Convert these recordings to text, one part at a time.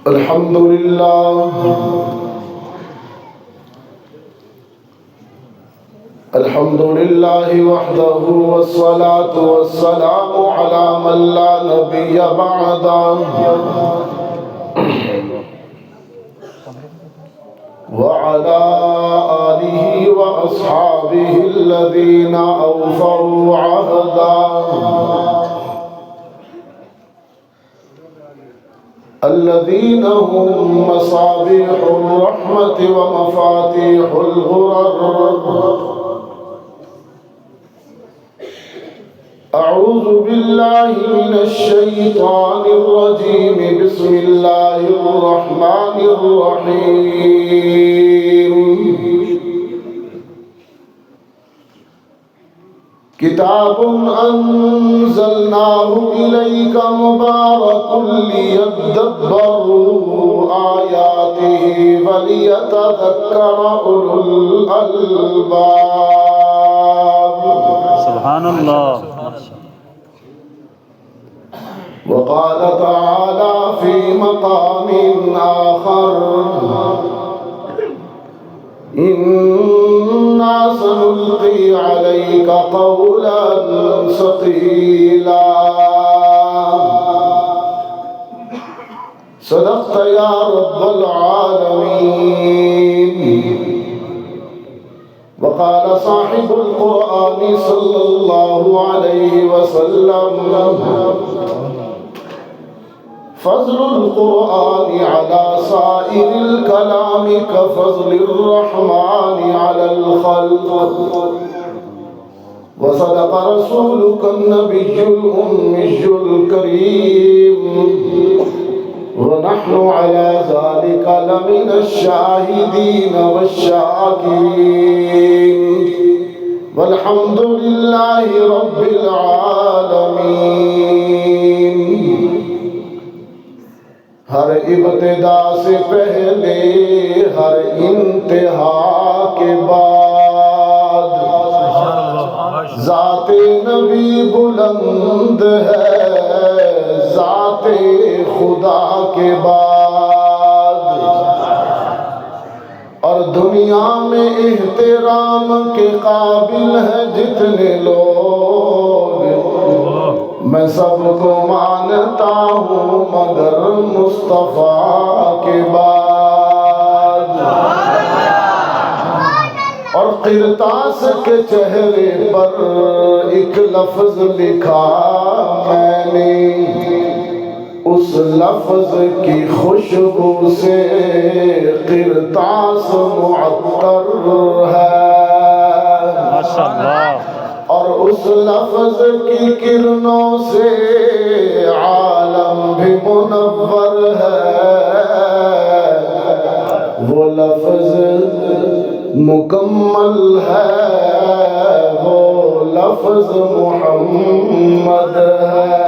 الحمد لله وحده والصلاة والسلام على من لا نبي بعده وعلى آله وأصحابه الذين أوفوا عهدا الذين هم مصابيح الرحمة ومفاتيح الغرر. أعوذ بالله من الشيطان الرجيم. بسم الله الرحمن الرحيم. كتاب أنزلناه إليك مبارك ليدبروا آياته وليتذكر أولو الألباب. سبحان الله. وقال تعالى في مقام آخر: إنا سنلقي عليك قولا ثقيلا. صدقت يا رب العالمين. وقال صاحب القرآن صلى الله عليه وسلم: فضل القرآن على سائر الكلام كفضل الرحمن على الخلق. وصدق رسولك النبي الأمي الكريم، ونحن على ذلك لمن الشاهدين والشاكرين، والحمد لله رب العالمين. ہر ابتدا سے پہلے، ہر انتہا کے بعد، ذات نبی بلند ہے ذات خدا کے بعد. اور دنیا میں احترام کے قابل ہیں جتنے لوگ، میں سب کو مانتا ہوں مگر مصطفیٰ کے بعد. اور قرطاس کے چہرے پر ایک لفظ لکھا میں نے، اس لفظ کی خوشبو سے قرطاس معطر ہے. ماشاءاللہ. اور اس لفظ کی کرنوں سے عالم بھی منور ہے. وہ لفظ مکمل ہے، وہ لفظ محمد ہے.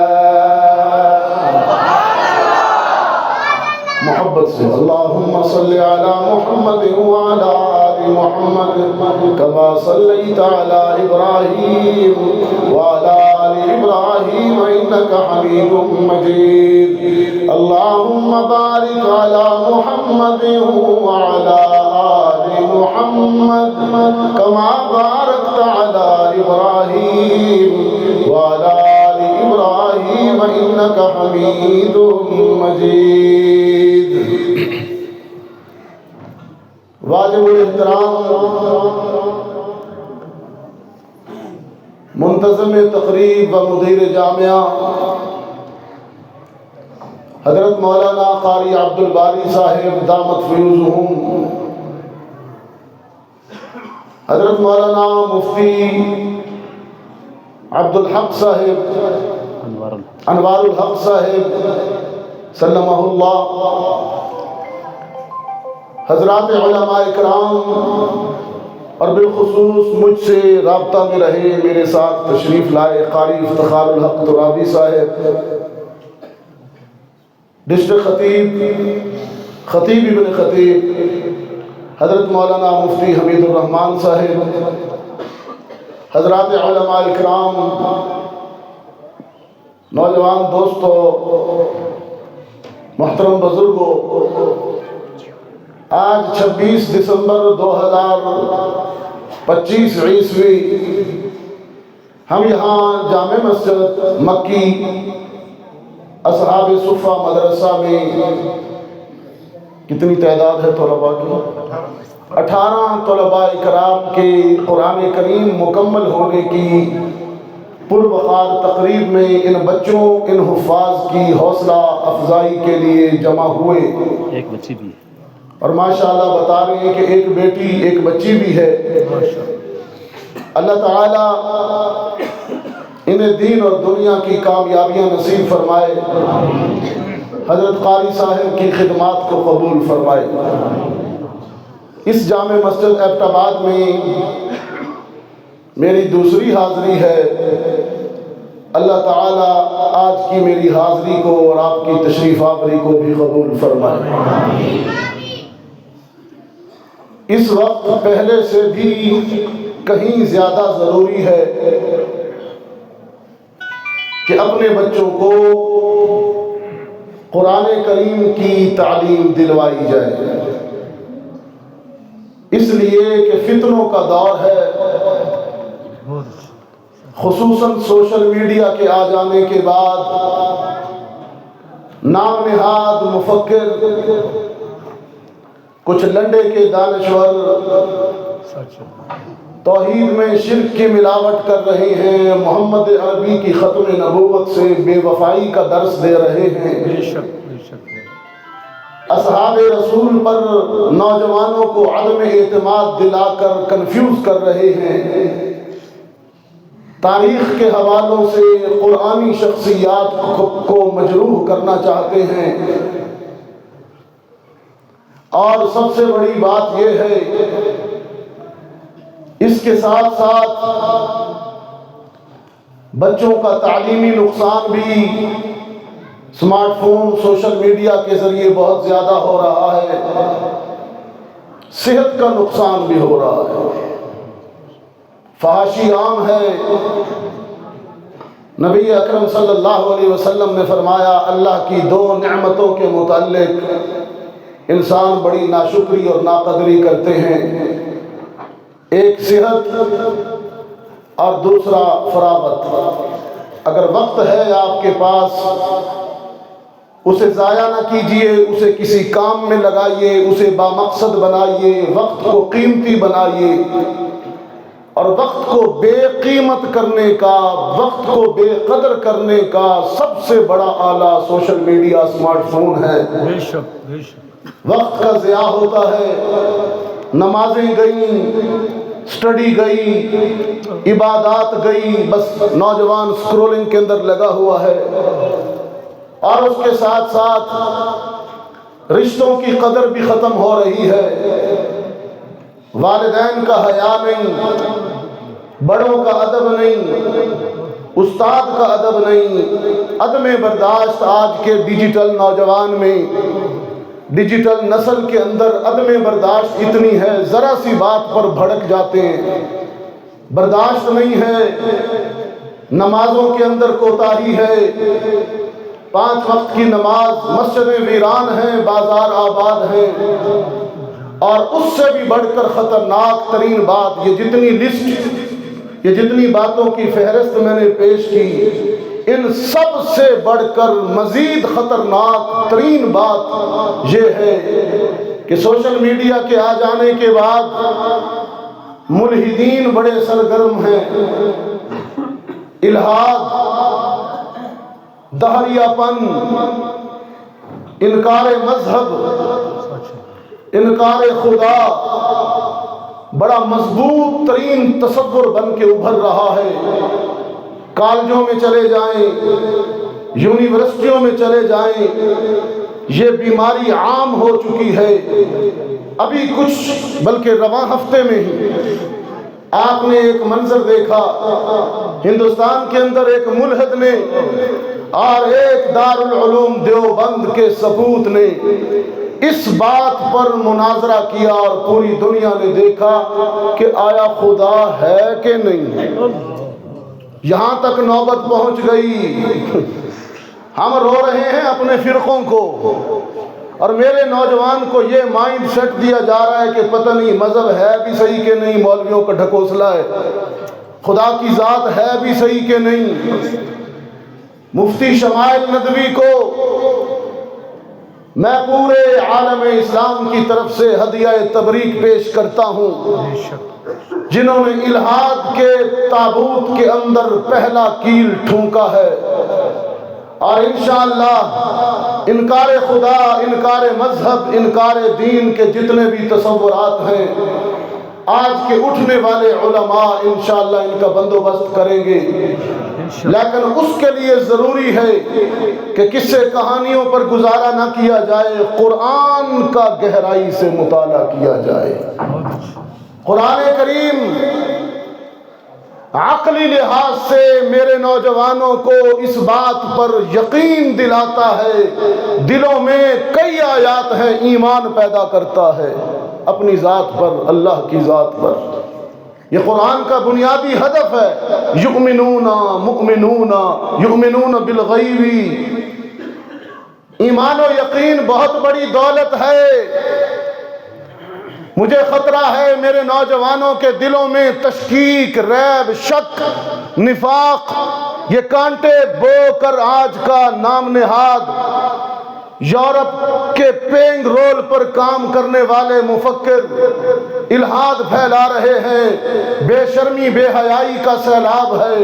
محبت سے اللہم صلی علی محمد وعلی آل محمد كما صليت على إبراهيم وعلى آل إبراهيم إنك حميد مجيد. اللهم بارك على محمد وعلى آل محمد كما باركت على إبراهيم وعلى آل إبراهيم إنك حميد مجيد. واجب الاحترام منتظم تقریب و مدیر جامعہ حضرت مولانا قاری عبد الباری صاحب دامت فیوزہم، حضرت مولانا مفتی عبد الحق صاحب انوار الحق صاحب سلمہ اللہ، حضرات علماء اکرام، اور بالخصوص مجھ سے رابطہ میں رہے میرے ساتھ تشریف لائے قاری افتخار الحق ترابی صاحب، ڈسٹرکٹ خطیب ابن خطیب حضرت مولانا مفتی حمید الرحمان صاحب، حضرات علماء اکرام، نوجوان دوستو، محترم بزرگوں، آج 26 دسمبر 2025 عیسوی ہم یہاں جامع مسجد مکی اصحاب صفہ مدرسہ میں کتنی تعداد ہے طلباء کی؟ 18 طلباء اکرام کے قرآن کریم مکمل ہونے کی پروقار تقریب میں ان بچوں، ان حفاظ کی حوصلہ افزائی کے لیے جمع ہوئے، ایک بچی بھی ہے اور ماشاءاللہ بتا رہے ہیں کہ ایک بیٹی ایک بچی بھی ہے۔ اللہ تعالیٰ انہیں دین اور دنیا کی کامیابیاں نصیب فرمائے، حضرت قاری صاحب کی خدمات کو قبول فرمائے۔ اس جامع مسجد ایبٹ آباد میں میری دوسری حاضری ہے۔ اللہ تعالیٰ آج کی میری حاضری کو اور آپ کی تشریف آوری کو بھی قبول فرمائے۔ اس وقت پہلے سے بھی کہیں زیادہ ضروری ہے کہ اپنے بچوں کو قرآن کریم کی تعلیم دلوائی جائے، اس لیے کہ فتنوں کا دور ہے، خصوصاً سوشل میڈیا کے آ جانے کے بعد نام نہاد مفکر، کچھ لنڈے کے دانشور توحید میں شرک کی ملاوٹ کر رہے ہیں، محمد عربی کی ختم نبوت سے بے وفائی کا درس دے رہے ہیں، اصحاب رسول پر نوجوانوں کو عدم اعتماد دلا کر کنفیوز کر رہے ہیں، تاریخ کے حوالوں سے قرآنی شخصیات کو مجروح کرنا چاہتے ہیں، اور سب سے بڑی بات یہ ہے اس کے ساتھ ساتھ بچوں کا تعلیمی نقصان بھی سمارٹ فون سوشل میڈیا کے ذریعے بہت زیادہ ہو رہا ہے، صحت کا نقصان بھی ہو رہا ہے، فحاشی عام ہے۔ نبی اکرم صلی اللہ علیہ وسلم نے فرمایا اللہ کی 2 نعمتوں کے متعلق انسان بڑی ناشکری اور ناقدری کرتے ہیں، ایک صحت اور دوسرا فراغت۔ اگر وقت ہے آپ کے پاس اسے ضائع نہ کیجیے، اسے کسی کام میں لگائیے، اسے بامقصد بنائیے، وقت کو قیمتی بنائیے، اور وقت کو بے قیمت کرنے کا، وقت کو بے قدر کرنے کا سب سے بڑا آلہ سوشل میڈیا سمارٹ فون ہے۔ وقت کا ضیاع ہوتا ہے، نمازیں گئیں، سٹڈی گئی، عبادات گئی، بس نوجوان سکرولنگ کے اندر لگا ہوا ہے، اور اس کے ساتھ ساتھ رشتوں کی قدر بھی ختم ہو رہی ہے، والدین کا حیا نہیں، بڑوں کا ادب نہیں، استاد کا ادب نہیں، عدم برداشت آج کے ڈیجیٹل نوجوان میں، ڈیجیٹل نسل کے اندر عدم برداشت اتنی ہے، ذرا سی بات پر بھڑک جاتے ہیں، برداشت نہیں ہے، نمازوں کے اندر کوتاہی ہے، 5 وقت کی نماز، مسجدیں ویران ہیں، بازار آباد ہیں، اور اس سے بھی بڑھ کر خطرناک ترین بات، یہ جتنی باتوں کی فہرست میں نے پیش کی، ان سب سے بڑھ کر مزید خطرناک ترین بات یہ ہے کہ سوشل میڈیا کے آ جانے کے بعد ملحدین بڑے سرگرم ہیں، الحاد، دہریہ پن، انکار مذہب، انکار خدا بڑا مضبوط ترین تصور بن کے ابھر رہا ہے۔ کالجوں میں چلے جائیں، یونیورسٹیوں میں چلے جائیں، یہ بیماری عام ہو چکی ہے۔ ابھی کچھ بلکہ رواں ہفتے میں ہی آپ نے ایک منظر دیکھا، ہندوستان کے اندر ایک ملحد نے اور ایک دارالعلوم دیوبند کے سپوت نے اس بات پر مناظرہ کیا، اور پوری دنیا نے دیکھا کہ آیا خدا ہے کہ نہیں۔ یہاں تک نوبت پہنچ گئی ہم رو رہے ہیں اپنے فرقوں کو، اور میرے نوجوان کو یہ مائنڈ سیٹ دیا جا رہا ہے کہ پتہ نہیں مذہب ہے بھی صحیح کہ نہیں، مولویوں کا ڈھکوسلا ہے، خدا کی ذات ہے بھی صحیح کہ نہیں۔ مفتی شمائل ندوی کو میں پورے عالم اسلام کی طرف سے ہدیہ تبریک پیش کرتا ہوں، جنہوں نے الہاد کے تابوت کے اندر پہلا کیل ٹھونکا ہے، اور انشاءاللہ انکار خدا، انکار مذہب، انکار دین کے جتنے بھی تصورات ہیں، آج کے اٹھنے والے علماء انشاءاللہ ان کا بندوبست کریں گے۔ لیکن اس کے لیے ضروری ہے کہ قصے کہانیوں پر گزارا نہ کیا جائے، قرآن کا گہرائی سے مطالعہ کیا جائے۔ قرآن کریم عقلی لحاظ سے میرے نوجوانوں کو اس بات پر یقین دلاتا ہے، دلوں میں کئی آیات ہیں، ایمان پیدا کرتا ہے اپنی ذات پر، اللہ کی ذات پر۔ یہ قرآن کا بنیادی ہدف ہے، یؤمنون بالغیب۔ ایمان و یقین بہت بڑی دولت ہے۔ مجھے خطرہ ہے میرے نوجوانوں کے دلوں میں تشکیک، ریب، شک، نفاق، یہ کانٹے بو کر آج کا نام نہاد یورپ کے پینگ رول پر کام کرنے والے مفکر الہاد پھیلا رہے ہیں، بے شرمی بے حیائی کا سیلاب ہے۔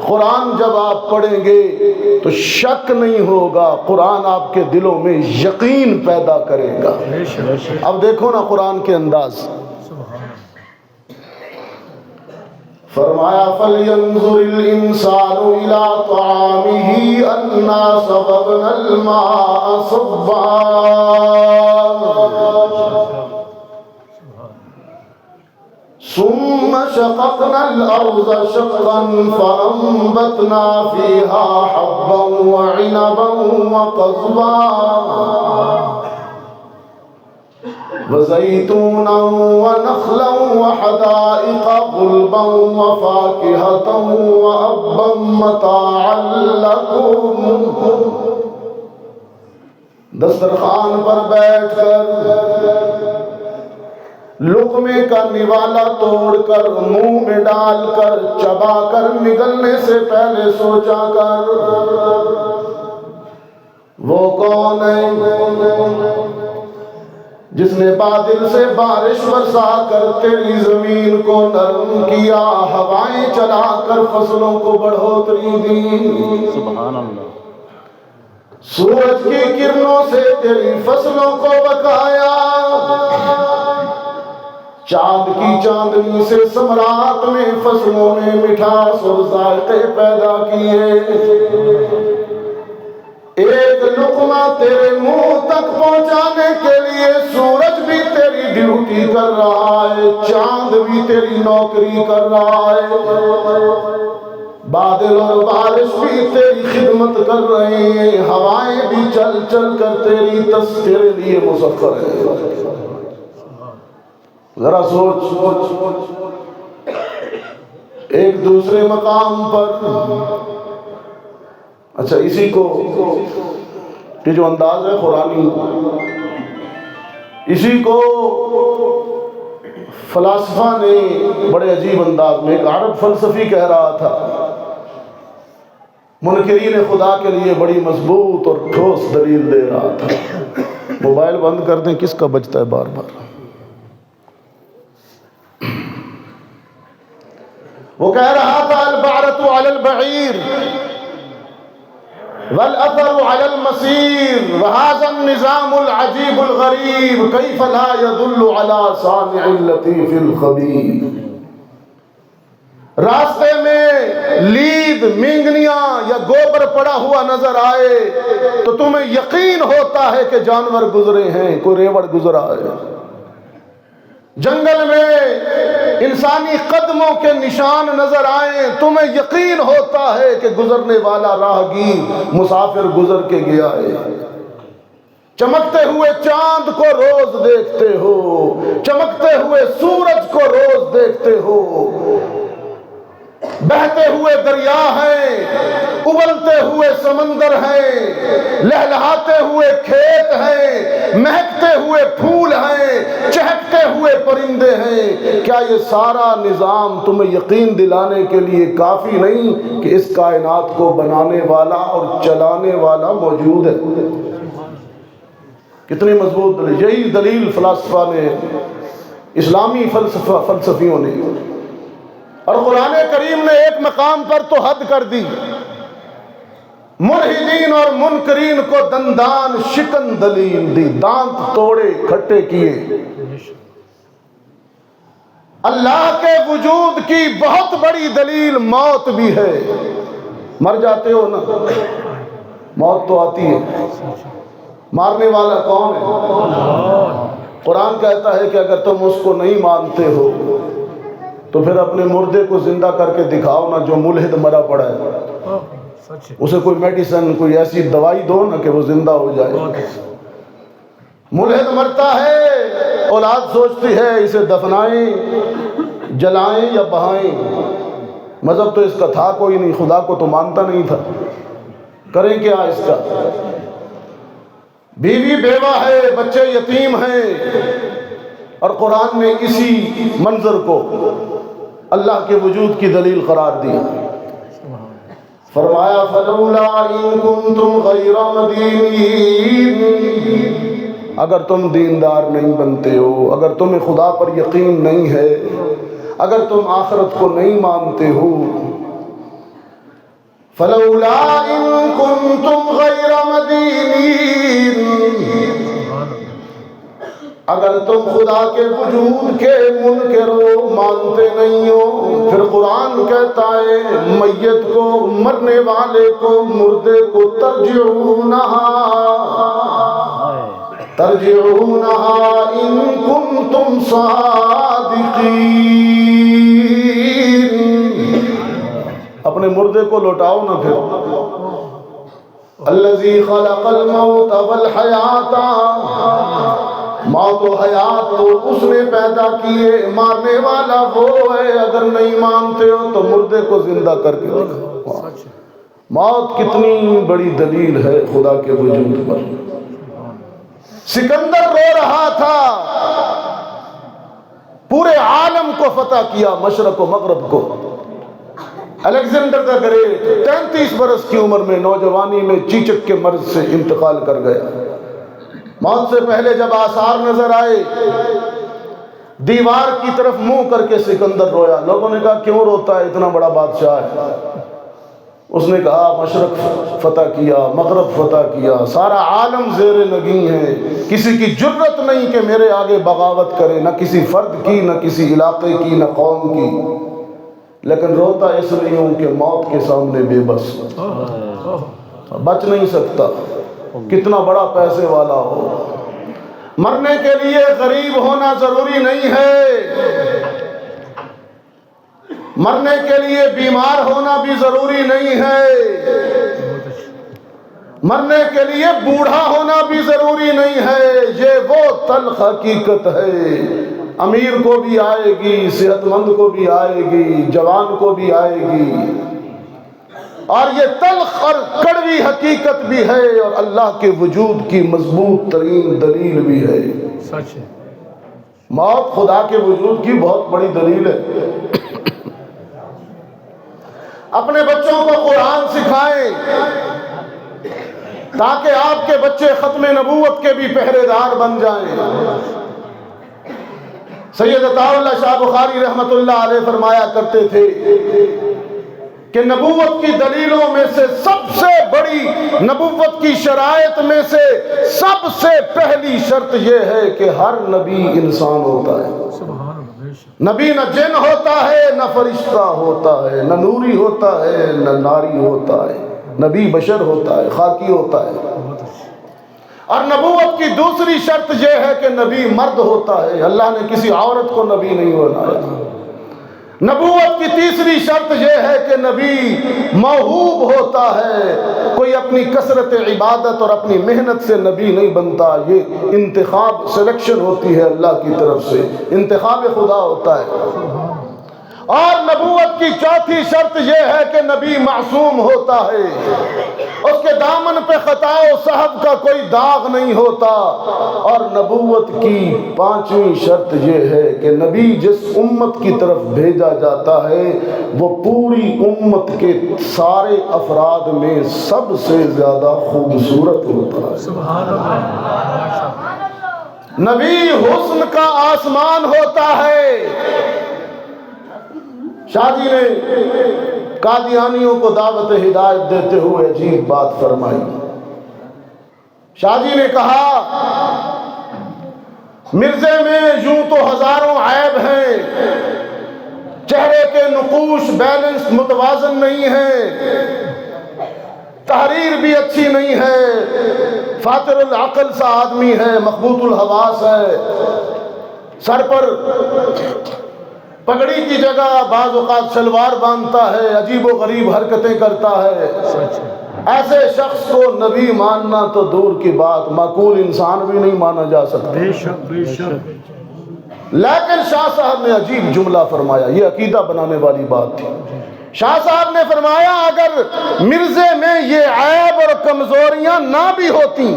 قرآن جب آپ پڑھیں گے تو شک نہیں ہوگا، قرآن آپ کے دلوں میں یقین پیدا کرے گا۔ اب دیکھو نا قرآن کے انداز، فرمایا فَلْيَنْظُرِ الْإِنسَانُ إِلَىٰ طَعَامِهِ أَنَّا صَبَبْنَا الْمَاءَ صَبًّا ثُمَّ شَقَقْنَا الْأَرْضَ شَقًّا فَأَنبَتْنَا فِيهَا حَبًّا وَعِنَبًا وَقَضْبًا وزيتونا ونخلا وحدائق غلبا وفاكهة وأبا متاعا لكم۔ دسترخوان پر بیٹھ کر لقمے کا نوالا توڑ کر منہ میں ڈال کر چبا کر نگلنے سے پہلے سوچا کر، وہ کون ہے جس نے بادل سے بارش برسا کر تیری زمین کو نرم کیا، ہوائیں چلا کر فصلوں کو بڑھوتری دی، سبحان اللہ، سورج کی کرنوں سے تیری فصلوں کو بکایا، چاند کی چاندنی سے ثمرات میں فصلوں نے مٹھاس اور ذائقے پیدا کیے۔ ایک لقمہ تیرے منہ تک پہنچانے کے لیے سورج بھی تیری ڈیوٹی کر رہا ہے، چاند بھی تیری نوکری کر رہا ہے، بادل اور بارش بھی تیری خدمت کر رہے ہیں، ہوائیں بھی چل چل کر تیرے لیے مسخر ہے۔ ذرا سوچ، ایک دوسرے مقام پر، اچھا اسی کو کہ جو انداز ہے قرآنی، اسی کو فلاسفہ نے بڑے عجیب انداز میں، ایک عرب فلسفی کہہ رہا تھا، منکرین خدا کے لیے بڑی مضبوط اور ٹھوس دلیل دے رہا تھا۔ موبائل بند کر دیں، کس کا بجتا ہے بار بار؟ وہ کہہ رہا تھا البعرۃ علی البعیر والأثر على المسير وهذا النظام العجيب الغريب كيف لا يدل على صانع اللطيف الخبير۔ راستے میں لید، مینگنیاں یا گوبر پڑا ہوا نظر آئے تو تمہیں یقین ہوتا ہے کہ جانور گزرے ہیں، کوئی ریوڑ گزرا ہے۔ جنگل میں انسانی قدموں کے نشان نظر آئیں، تمہیں یقین ہوتا ہے کہ گزرنے والا راہگیر مسافر گزر کے گیا ہے۔ چمکتے ہوئے چاند کو روز دیکھتے ہو، چمکتے ہوئے سورج کو روز دیکھتے ہو، بہتے ہوئے دریا ہیں، ابلتے ہوئے سمندر ہیں، لہلہاتے ہوئے کھیت ہیں، مہکتے ہوئے پھول ہیں، چہکتے ہوئے پرندے ہیں، کیا یہ سارا نظام تمہیں یقین دلانے کے لیے کافی نہیں کہ اس کائنات کو بنانے والا اور چلانے والا موجود ہے؟ کتنی مضبوط دلیل! یہی دلیل فلاسفہ نے، اسلامی فلسفیوں نے، اور قرآن کریم نے ایک مقام پر تو حد کر دی، ملحدین اور منکرین کو دندان شکن دلیل دی، دانت توڑے کھٹے کیے۔ اللہ کے وجود کی بہت بڑی دلیل موت بھی ہے۔ مر جاتے ہو نا، موت تو آتی ہے، مارنے والا کون ہے؟ قرآن کہتا ہے کہ اگر تم اس کو نہیں مانتے ہو تو پھر اپنے مردے کو زندہ کر کے دکھاؤ نا، جو ملحد مرا پڑا ہے، اسے کوئی میڈیسن، کوئی ایسی دوائی دو نا کہ وہ زندہ ہو جائے۔ ملحد مرتا ہے، اولاد سوچتی ہے اسے دفنائیں، جلائیں یا بہائیں، مذہب تو اس کا تھا کوئی نہیں، خدا کو تو مانتا نہیں تھا، کریں کیا اس کا؟ بیوی بیوہ ہے، بچے یتیم ہیں، اور قرآن نے اسی منظر کو اللہ کے وجود کی دلیل قرار دیا۔ فرمایا فلولا ان کنتم غیر مدینین، اگر تم دیندار نہیں بنتے ہو، اگر تمہیں خدا پر یقین نہیں ہے، اگر تم آخرت کو نہیں مانتے ہو، فلولا ان کنتم غیر مدینین، اگر تم خدا کے وجود کے منکر ہو، مانتے نہیں ہو، پھر قرآن کہتا ہے میت کو، مرنے والے کو، مردے کو ترجعونہا ان کنتم صادقین، اپنے مردے کو لوٹاؤ نا پھر۔ الذی خلق الموت والحیات، موت و حیات تو اس نے پیدا کیے، مارنے والا وہ ہے، اگر نہیں مانتے ہو تو مردے کو زندہ کر کے دکھاؤ۔ موت کتنی بڑی دلیل ہے خدا کے وجود پر۔ سکندر رو رہا تھا، پورے عالم کو فتح کیا، مشرق و مغرب کو۔ الیگزینڈر دا گریٹ 33 برس کی عمر میں، نوجوانی میں چیچک کے مرض سے انتقال کر گیا۔ موت سے پہلے جب آثار نظر آئے، دیوار کی طرف منہ کر کے سکندر رویا۔ لوگوں نے کہا کیوں روتا ہے، اتنا بڑا بادشاہ ہے؟ اس نے کہا مشرق فتح کیا، مغرب فتح کیا، سارا عالم زیر نگیں ہے، کسی کی جرت نہیں کہ میرے آگے بغاوت کرے، نہ کسی فرد کی، نہ کسی علاقے کی، نہ قوم کی، لیکن روتا اس لیے ہوں کہ موت کے سامنے بے بس، بچ نہیں سکتا، کتنا بڑا پیسے والا ہو۔ مرنے کے لیے غریب ہونا ضروری نہیں ہے، مرنے کے لیے بیمار ہونا بھی ضروری نہیں ہے، مرنے کے لیے بوڑھا ہونا بھی ضروری نہیں ہے۔ یہ وہ تلخ حقیقت ہے، امیر کو بھی آئے گی، صحت مند کو بھی آئے گی، جوان کو بھی آئے گی، اور یہ تلخ اور کڑوی حقیقت بھی ہے، اور اللہ کے وجود کی مضبوط ترین دلیل بھی ہے۔ سچ ہے، موت خدا کے وجود کی بہت بڑی دلیل ہے۔ اپنے بچوں کو قرآن سکھائیں تاکہ آپ کے بچے ختم نبوت کے بھی پہرے دار بن جائیں۔ سید عطا اللہ شاہ بخاری رحمت اللہ علیہ فرمایا کرتے تھے کہ نبوت کی دلیلوں میں سے سب سے بڑی، نبوت کی شرائط میں سے سب سے پہلی شرط یہ ہے کہ ہر نبی انسان ہوتا ہے۔ نبی نہ جن ہوتا ہے، نہ فرشتہ ہوتا ہے، نہ نوری ہوتا ہے، نہ ناری ہوتا ہے، نبی بشر ہوتا ہے، خاکی ہوتا ہے۔ اور نبوت کی دوسری شرط یہ ہے کہ نبی مرد ہوتا ہے، اللہ نے کسی عورت کو نبی نہیں بنایا۔ نبوت کی تیسری شرط یہ ہے کہ نبی موہوب ہوتا ہے، کوئی اپنی کثرت عبادت اور اپنی محنت سے نبی نہیں بنتا، یہ انتخاب، سلیکشن ہوتی ہے اللہ کی طرف سے، انتخاب خدا ہوتا ہے۔ اور نبوت کی چوتھی شرط یہ ہے کہ نبی معصوم ہوتا ہے، اس کے دامن پہ خطا و سہو کا کوئی داغ نہیں ہوتا۔ اور نبوت کی پانچویں شرط یہ ہے کہ نبی جس امت کی طرف بھیجا جاتا ہے وہ پوری امت کے سارے افراد میں سب سے زیادہ خوبصورت ہوتا ہے۔ سبحان اللہ۔ نبی حسن کا آسمان ہوتا ہے۔ شاہ جی نے قادیانیوں کو دعوت ہدایت دیتے ہوئے عجیب بات فرمائی۔ شاہ جی نے کہا مرزے میں یوں تو ہزاروں عیب ہیں، چہرے کے نقوش بیلنس متوازن نہیں ہے، تحریر بھی اچھی نہیں ہے، فاتر العقل سا آدمی ہے، مخبوط الحواس ہے، سر پر پگڑی کی جگہ بعض اوقات شلوار باندھتا ہے، عجیب و غریب حرکتیں کرتا ہے۔ ایسے شخص کو نبی ماننا تو دور کی بات، معقول انسان بھی نہیں مانا جا سکتا۔ بے شک بے شک۔ لیکن شاہ صاحب نے عجیب جملہ فرمایا، یہ عقیدہ بنانے والی بات تھی۔ شاہ صاحب نے فرمایا اگر مرزے میں یہ عیب اور کمزوریاں نہ بھی ہوتی،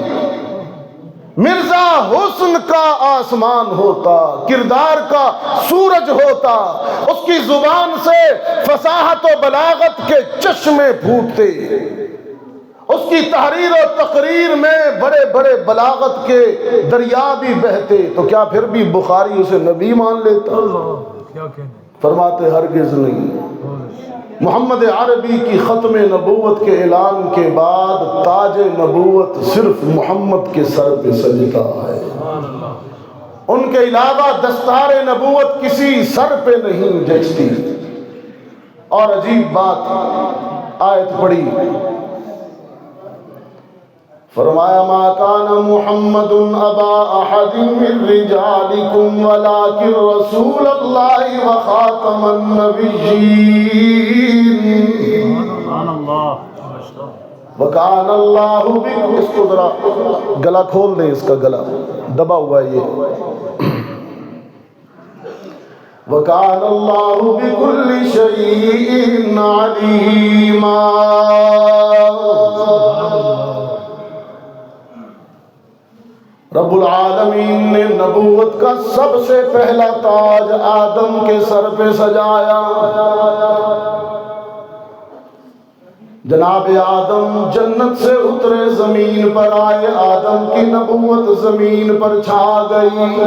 مرزا حسن کا آسمان ہوتا، کردار کا سورج ہوتا، اس کی زبان سے فصاحت و بلاغت کے چشمے پھوٹتے، اس کی تحریر و تقریر میں بڑے بڑے بلاغت کے دریا بھی بہتے، تو کیا پھر بھی بخاری اسے نبی مان لیتا؟ فرماتے ہرگز نہیں۔ محمد عربی کی ختم نبوت کے اعلان کے بعد تاج نبوت صرف محمد کے سر پہ سجتا ہے، ان کے علاوہ دستار نبوت کسی سر پہ نہیں جچتی۔ اور عجیب بات، آیت پڑھی، فرمایا ما کان محمد ابا احد من رجالکم ولکن رسول اللہ وخاتم النبیین وکان اللہ بکم۔ اس کو ذرا گلا کھول دیں، اس کا گلا دبا ہوا ہے یہ۔ وکان اللہ بکل شیء علیما۔ رب العالمین نے نبوت کا سب سے پہلا تاج آدم کے سر پہ سجایا۔ جناب آدم جنت سے اترے، زمین پر آئے، آدم کی نبوت زمین پر چھا گئی۔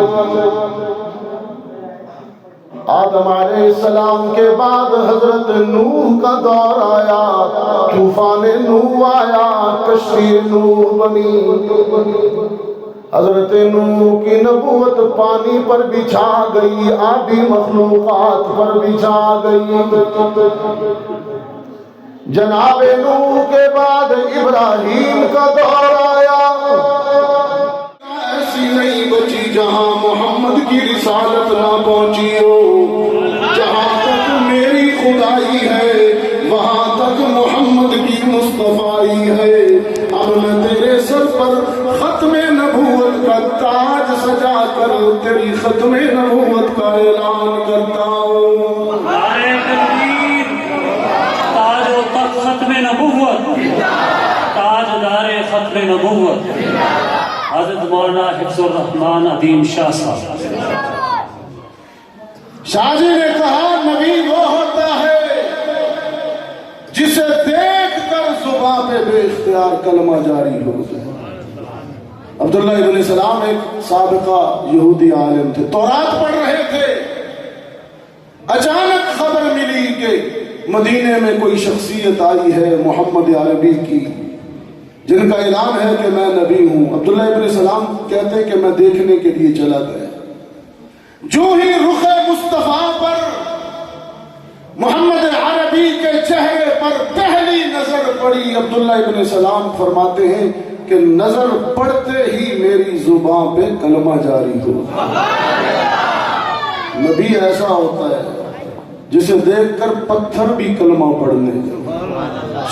آدم علیہ السلام کے بعد حضرت نوح کا دور آیا، طوفان نوح آیا، کشتی نوح بنی۔ حضرت نوح کی نبوت پانی پر بچھا گئی، آبی مخلوقات پر بچھا گئی۔ جناب نوح کے بعد ابراہیم کا دور آیا۔ ایسی نہیں بچی جہاں محمد کی رسالت نہ پہنچی ہو، جہاں تک میری خدائی ہے وہاں تک محمد کی مصطفائی ہے۔ اب میں تیرے سر پر ختم نبوت کا تاج سجا کر تیری ختم نبوت کا اعلان کرتا ہوں۔ نعرہ تکبیر، تاج و تخت ختم نبوت، تاجدار ختم نبوت حضرت مولانا حفظ الرحمان عدیم شاہ صاحب۔ شاہ جی نے کہا نبی وہ ہوتا ہے جسے دیکھ کر زباں پہ بے اختیار کلمہ جاری ہو جائے۔ عبداللہ ابن سلام ایک سابقہ یہودی عالم تھے، تورات پڑھ رہے تھے، اچانک خبر ملی کہ مدینے میں کوئی شخصیت آئی ہے محمد عربی کی، جن کا اعلان ہے کہ میں نبی ہوں۔ عبداللہ ابن سلام کہتے ہیں کہ میں دیکھنے کے لیے چلا گیا۔ جو ہی رخ مصطفیٰ پر محمد عربی کے چہرے پر پہلی نظر پڑی، عبداللہ ابن سلام فرماتے ہیں کہ نظر پڑتے ہی میری زباں پہ کلمہ جاری ہو۔ نبی ایسا ہوتا ہے جسے دیکھ کر پتھر بھی کلمہ پڑھنے لگے،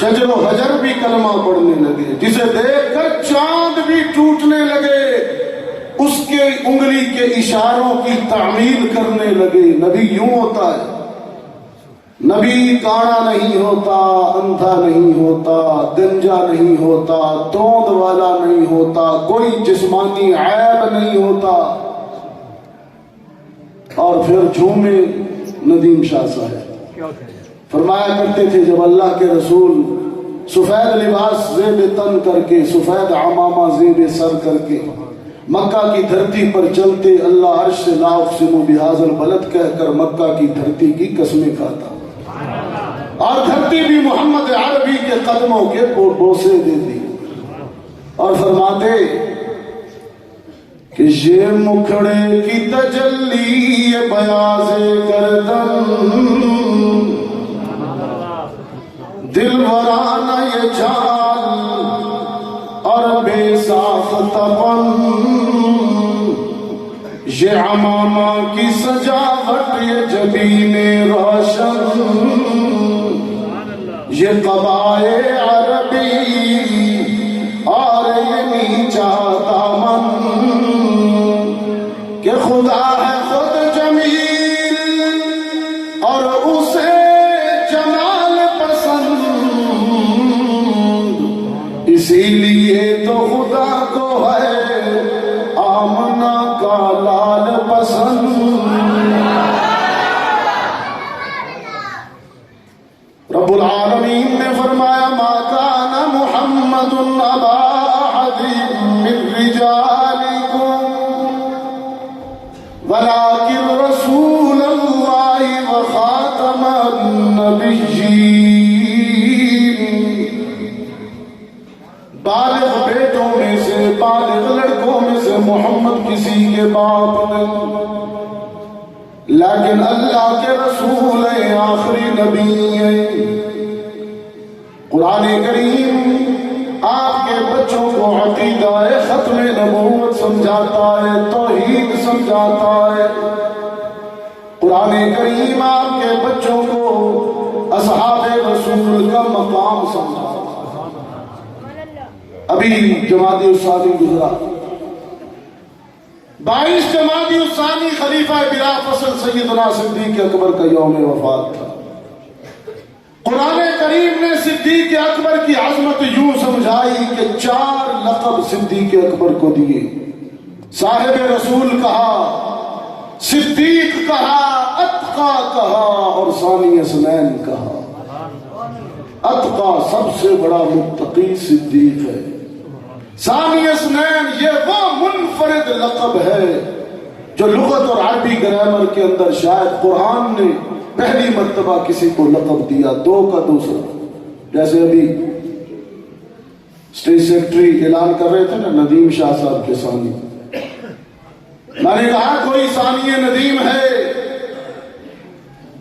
شجر و حجر بھی کلمہ پڑھنے لگے، جسے دیکھ کر چاند بھی ٹوٹنے لگے، اس کے انگلی کے اشاروں کی تعمیل کرنے لگے۔ نبی یوں ہوتا ہے نبی کانا نہیں ہوتا، اندھا نہیں ہوتا، گنجا نہیں ہوتا، توند والا نہیں ہوتا، کوئی جسمانی عیب نہیں ہوتا۔ اور پھر جھومے ندیم شاہ صاحب فرمایا کرتے تھے جب اللہ کے رسول سفید لباس زیب تن کر کے، سفید عمامہ زیب سر کر کے مکہ کی دھرتی پر چلتے، اللہ عرش سے لا اقسم بہذا البلد کہہ کر مکہ کی دھرتی کی قسمیں کھاتا، اور دھرتی بھی محمد عربی کے قدموں کے بوسے دیتی، اور فرماتے کہ یہ مکھڑے کی تجلی یہ بیاض گردن، دل ورانہ یہ جال اور بے ساختہ پن، یہ عمامہ کی سجاوٹ یہ جبین روشن، یہ قبائے عربی اور یہ نیچا دامن، کہ خدا ہے خود جمیل اور اسے جمال پسند، اسی لیے تو خدا کو ہے آمنہ کا لال پسند۔ رب العالمین نے فرمایا ما کان محمد ابا احد من رجالکم ولکن رسول اللہ وخاتم النبیین۔ بالغ بیٹوں میں سے، بالغ لڑکوں میں سے محمد کسی کے باپ نہیں، لیکن اللہ کے رسول ہیں، آخری نبی ہیں۔ قرآن کریم آپ کے بچوں کو عقیدہ ختم نبوت سمجھاتا ہے، توحید سمجھاتا ہے۔ قرآن کریم آپ کے بچوں کو اصحاب رسول کا مقام سمجھاتا ہے۔ ابھی جمادی الثانی گزرا، 22 جمادی الثانی خلیفہ بلا فصل سیدنا صدیق اکبر کا یوم وفات تھا۔ قرآن کریم نے صدیق اکبر کی عظمت یوں سمجھائی کہ 4 لقب صدیق اکبر کو دیے، صاحب رسول کہا، صدیق کہا، اتقا کہا، اور ثانی اثنین کہا۔ اتقا سب سے بڑا متقی صدیق ہے، ثانی اثنین یہ وہ منفرد لقب ہے جو لغت اور عربی گرامر کے اندر شاید قرآن نے پہلی مرتبہ کسی کو لقب دیا، 2 کا دوسرا۔ جیسے ابھی اسٹیٹ سیکرٹری اعلان کر رہے تھے نا ندیم شاہ صاحب کے ثانی، میں نے کہا کوئی ثانی ندیم ہے،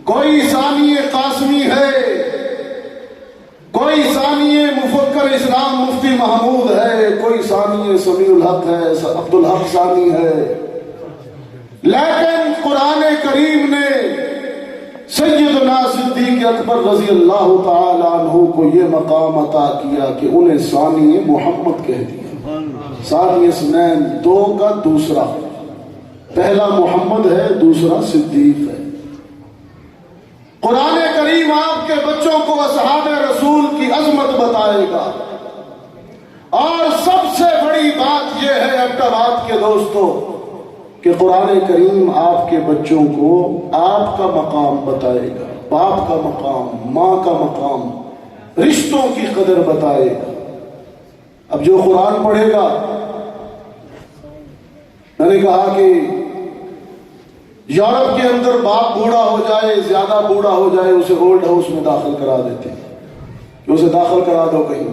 کوئی ثانی قاسمی ہے، کوئی ثانی مفکر اسلام مفتی محمود ہے، کوئی ثانی سمیع الحق ہے، عبد الحق ثانی ہے، لیکن قرآن کریم نے سیدنا صدیق اکبر رضی اللہ تعالی عنہ کو یہ مقام عطا کیا کہ انہیں ثانی محمد کہہ دیا۔ ثانی اثنین 2 کا دوسرا، پہلا محمد ہے، دوسرا صدیق ہے۔ قرآن کریم آپ کے بچوں کو اصحاب رسول کی عظمت بتائے گا، اور سب سے بڑی بات یہ ہے اپٹاباد کے دوستوں کہ قرآن کریم آپ کے بچوں کو آپ کا مقام بتائے گا، باپ کا مقام، ماں کا مقام، رشتوں کی قدر بتائے گا۔ اب جو قرآن پڑھے گا، میں نے کہا کہ یورپ کے اندر باپ بوڑھا ہو جائے، زیادہ بوڑھا ہو جائے، اسے اولڈ ہاؤس میں داخل کرا دیتے ہیں کہ اسے داخل کرا دو کہیں،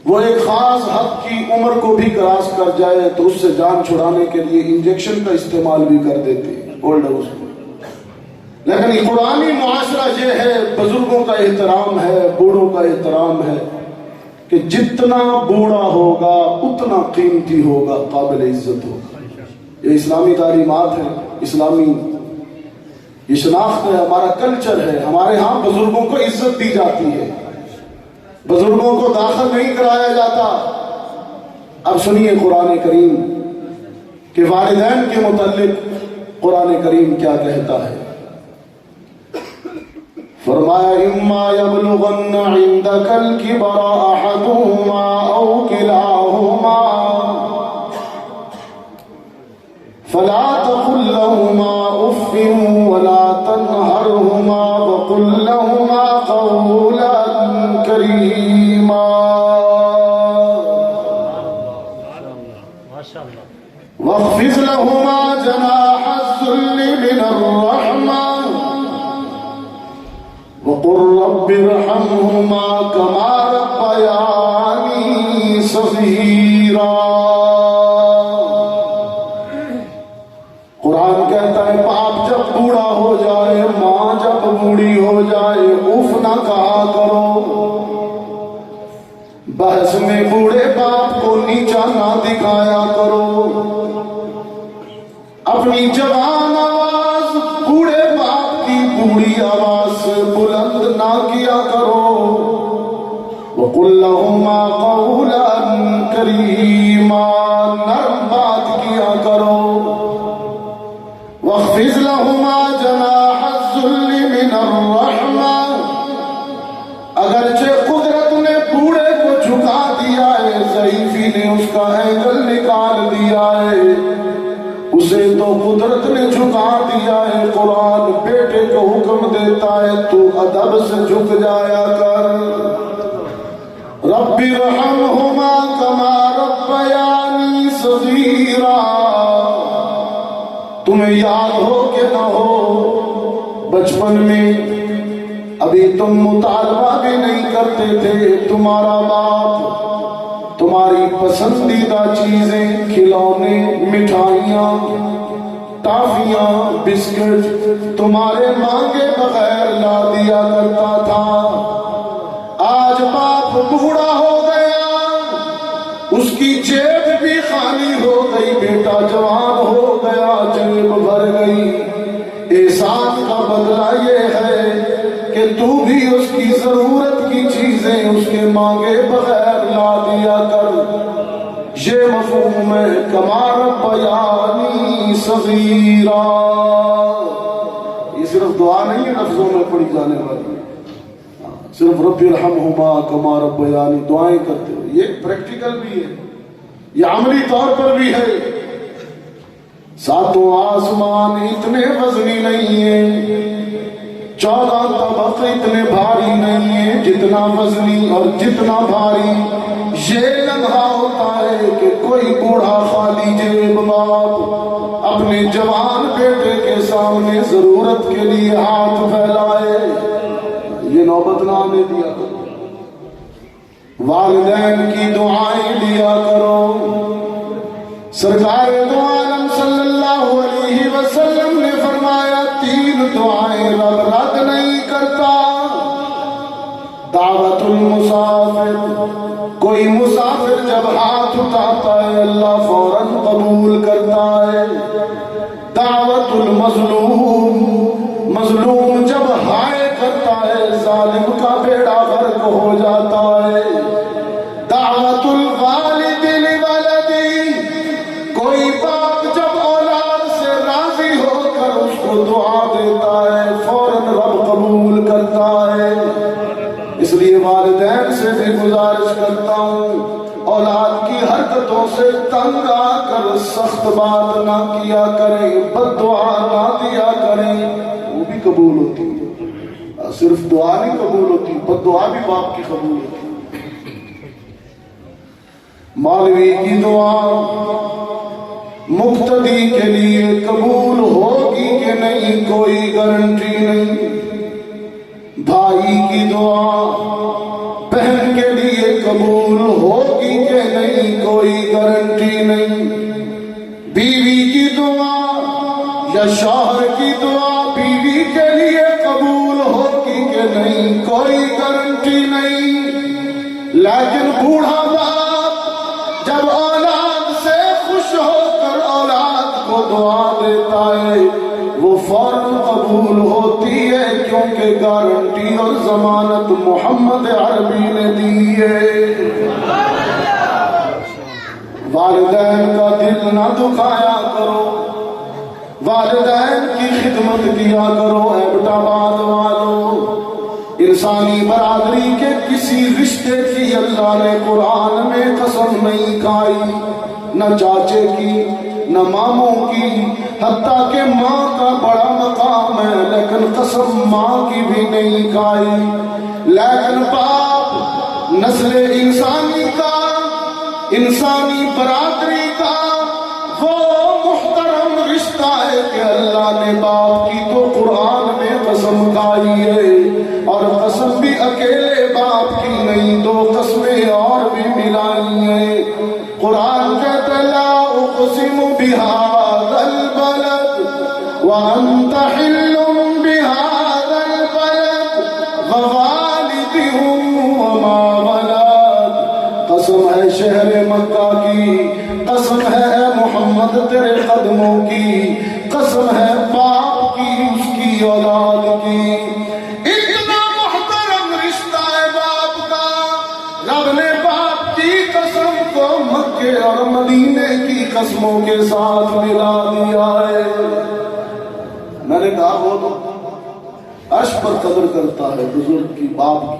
وہ ایک خاص حد کی عمر کو بھی کراس کر جائے تو اس سے جان چھڑانے کے لیے انجیکشن کا استعمال بھی کر دیتے ہیں اولڈ ہاؤس میں۔ لیکن قرآنی معاشرہ یہ ہے، بزرگوں کا احترام ہے، بوڑھوں کا احترام ہے، کہ جتنا بوڑھا ہوگا اتنا قیمتی ہوگا، قابل عزت ہوگا۔ یہ اسلامی تعلیمات ہیں، اسلامی یہ شناخت ہے، ہمارا کلچر ہے۔ ہمارے ہاں بزرگوں کو عزت دی جاتی ہے، بزرگوں کو داخل نہیں کرایا جاتا۔ اب سنیے قرآن کریم کہ والدین کے متعلق قرآن کریم کیا کہتا ہے۔ فرمایا اما یبلغن عندک الکبر احدہما او کلاہما فلا تقل لهما اف ولا تنهرهما وقل لهما قولا کریما واخفض لهما جناح الذل من الرحمة وقل رب ارحمهما كما ربياني صغيرا. قرآن کہتا ہے باپ جب بوڑھا ہو جائے، ماں جب بوڑھی ہو جائے، اف نہ کہا کرو. بحث میں بوڑھے باپ کو نیچا نہ دکھایا کرو. اپنی جوان آواز بوڑھے باپ کی بوڑھی آواز سے بلند نہ کیا کرو. وَقُلْ لَهُمَا قَوْلًا كَرِيمًا، نرم بات کیا کرو. وَاخْفِضْ لَهُمَا جَنَاحَ الذُّلِّ مِنَ الرَّحْمَةِ، اگرچہ قدرت نے بوڑھے کو جھکا دیا ہے، ضعیفی نے اس کا اینگل نکال دیا ہے، اسے تو قدرت نے جھکا دیا ہے. قرآن بیٹے کو حکم دیتا ہے تو ادب سے جھک جایا کر. رب ارحمہما کما ربیانی صغیرا. تمہیں یاد ہو کہ نہ ہو، بچپن میں ابھی تم مطالبہ بھی نہیں کرتے تھے، تمہارا باپ تمہاری پسندیدہ چیزیں، کھلونے، مٹھائیاں، ٹافیاں، بسکٹ تمہارے مانگے بغیر لا دیا کرتا تھا. آج باپ بوڑھا ہو گیا، اس کی جیب بھی خالی ہو گئی، بیٹا جوان ہو گیا، جیب بھر گئی. احسان کا بدلہ یہ ہے کہ تو بھی اس کی ضرورت کی چیزیں اس کے مانگے بغیر لا دیا کر. یہ مفہوم ہے کما ربیانی صغیرا. یہ صرف دعا نہیں ہے لفظوں میں پڑھی جانے والی، صرف رب ارحمہما کما ربیانی دعائیں کرتے ہو. یہ پریکٹیکل بھی ہے، یہ عملی طور پر بھی ہے. ساتوں آسمان اتنے وزنی نہیں ہیں، 14 طبق اتنے بھاری نہیں ہیں جتنا وزنی اور جتنا بھاری یہ لمحہ ہوتا ہے کہ کوئی بوڑھا خالی جیب باپ اپنے جوان بیٹے کے سامنے ضرورت کے لیے ہاتھ پھیلائے. یہ نوبت نہ آنے دیا کرو. والدین کی دعائیں لیا کرو. سرکار دو عالم صلی اللہ علیہ وسلم نے فرمایا 3 دعائیں رب رد نہیں کرتا. دعوت المسافر، کوئی مسافر جب ہاتھ اٹھاتا ہے اللہ فوراً قبول کرتا ہے. دعوت المظلوم، مظلوم جب ہائے کرتا ہے ظالم کا بیڑا غرق ہو جاتا ہے. دعوت الوالد لولدی، کوئی باپ جب اولاد سے راضی ہو کر اس کو دعا دیتا ہے فوراً رب قبول کرتا ہے. اس لیے والدین سے بھی گزارش کرتا ہوں اولاد کی حرکتوں سے تنگ آ کر سخت بات نہ کیا کریں، بد دعا نہ دیا کریں، وہ بھی قبول ہوتی ہے. صرف دعا نہیں قبول ہوتی، بد دعا بھی باپ کی قبول ہوتی ہے. مولوی کی دعا مقتدی کے لیے قبول ہوگی کہ نہیں کوئی گارنٹی نہیں. بھائی کی دعا بہن کے لیے قبول ہوگی کہ نہیں کوئی گارنٹی نہیں. بیوی کی دعا یا شوہر کی دعا بیوی کے لیے قبول ہوگی کہ نہیں کوئی گارنٹی نہیں. لیکن بوڑھا باپ جب اولاد سے خوش ہو کر اولاد کو دعا دیتا ہے وہ فوراً قبول ہوتی ہے، کیونکہ گارنٹی اور ضمانت محمد عربی نے دی ہے. والدین کا دل نہ دکھایا کرو، والدین کی خدمت کیا کرو. ایبٹ آباد والوں انسانی برادری کے کسی رشتے کی اللہ نے قرآن میں قسم نہیں کھائی، نہ چاچے کی نہ ماموں کی، حتیٰ کہ ماں کا بڑا مقام ہے لیکن قسم ماں کی بھی نہیں کھائی۔ لیکن باپ نسل انسانی کا، انسانی برادری کا وہ محترم رشتہ ہے کہ اللہ نے باپ کی تو قرآن میں قسم کھائی ہے، اور قسم بھی اکیلے باپ کی نہیں، دو قسمیں اور بھی ملائی ہیں۔ قرآن کہتا ہے لا اقسم بہذا البلد وانت حل بہذا البلد ووالد وما ولد، قسم ہے شہر مکہ کی، قسم ہے اے محمد تیرے قدموں کی، قسم ہے باپ کی اس کی اولاد کی۔ اتنا محترم رشتہ ہے باپ کا، رب نے باپ کی قسم کو مکے اور مدینے کی قسموں کے ساتھ ملا دیا ہے۔ میں نے کہا وہ تو عرش پر قدر کرتا ہے بزرگ کی، باپ کی،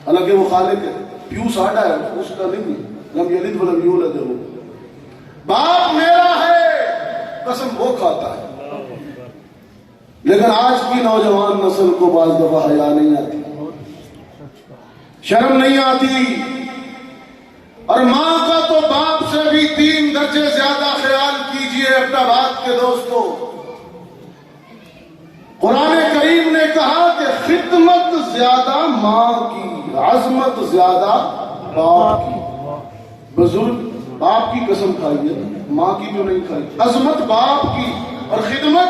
حالانکہ وہ خالق ہے، پیو ساڈا ہے اس کا نہیں، لم یلد ولم یولد ہے، وہ باپ میرا ہے قسم وہ کھاتا ہے۔ لیکن آج کی نوجوان نسل کو بعض دفعہ حیا نہیں آتی، شرم نہیں آتی، اور ماں کا تو باپ سے بھی 3 درجے زیادہ خیال کیجئے اپنا بات کے دوستوں۔ قرآن کریم نے کہا کہ خدمت زیادہ ماں کی، عظمت زیادہ باپ کی۔ بزرگ باپ کی قسم کھائیے، ماں کی تو نہیں کھائی، عظمت باپ کی اور خدمت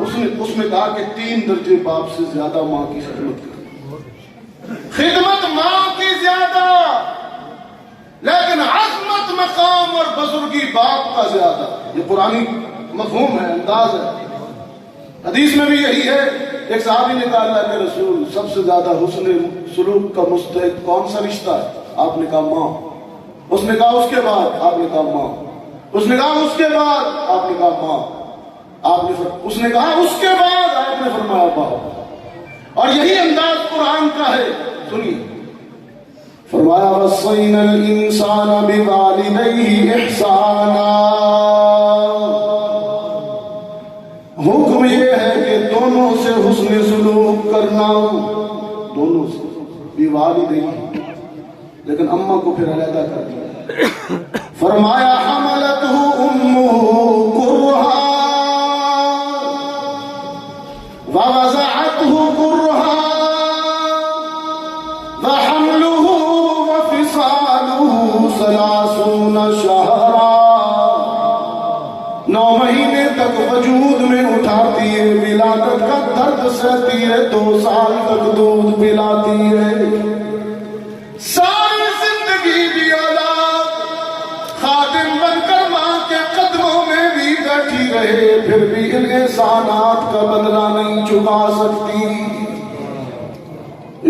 اس میں کہا کہ 3 درجے باپ سے زیادہ ماں کی خدمت کریں، خدمت ماں کی زیادہ، لیکن عظمت مقام اور بزرگی باپ کا زیادہ۔ یہ پرانی مفہوم ہے، انداز ہے، حدیث میں بھی یہی ہے۔ ایک صحابی نے کہا اللہ کے رسول سب سے زیادہ حسن سلوک کا مستحق کون سا رشتہ ہے؟ آپ نے کہا ماں۔ اس نے کہا اس کے بعد؟ آپ نے کہا ماں۔ اس نے کہا اس کے بعد؟ آپ نے کہا ماں۔ اس نے کہا اس کے بعد؟ آپ نے فرمایا باپ۔ اور یہی انداز قرآن کا ہے، سنیے، فرمایا وَصَّيْنَا الْإِنسَانَ بِوَالِدَيْهِ إِحْسَانًا، حکم یہ ہے کہ دونوں سے حسن سلوک کرنا، دونوں سے، بِوَالِدَيْهِ، لیکن اماں کو پھر علیحدہ کر دیا۔ فرمایا حملتہ امہ کرہا ووضعتہ کرہا وحملہ وفصالہ 30 شہرا، 9 مہینے تک وجود میں اٹھاتی ہے، ولادت کا درد سہتی ہے، 2 سال تک دودھ پلاتی ہے، ساری زندگی بھی اولاد خادم بن کر ماں کے قدموں میں بھی بیٹھی رہے، پھر بھی ان احسانات کا بدلہ نہیں چکا سکتی۔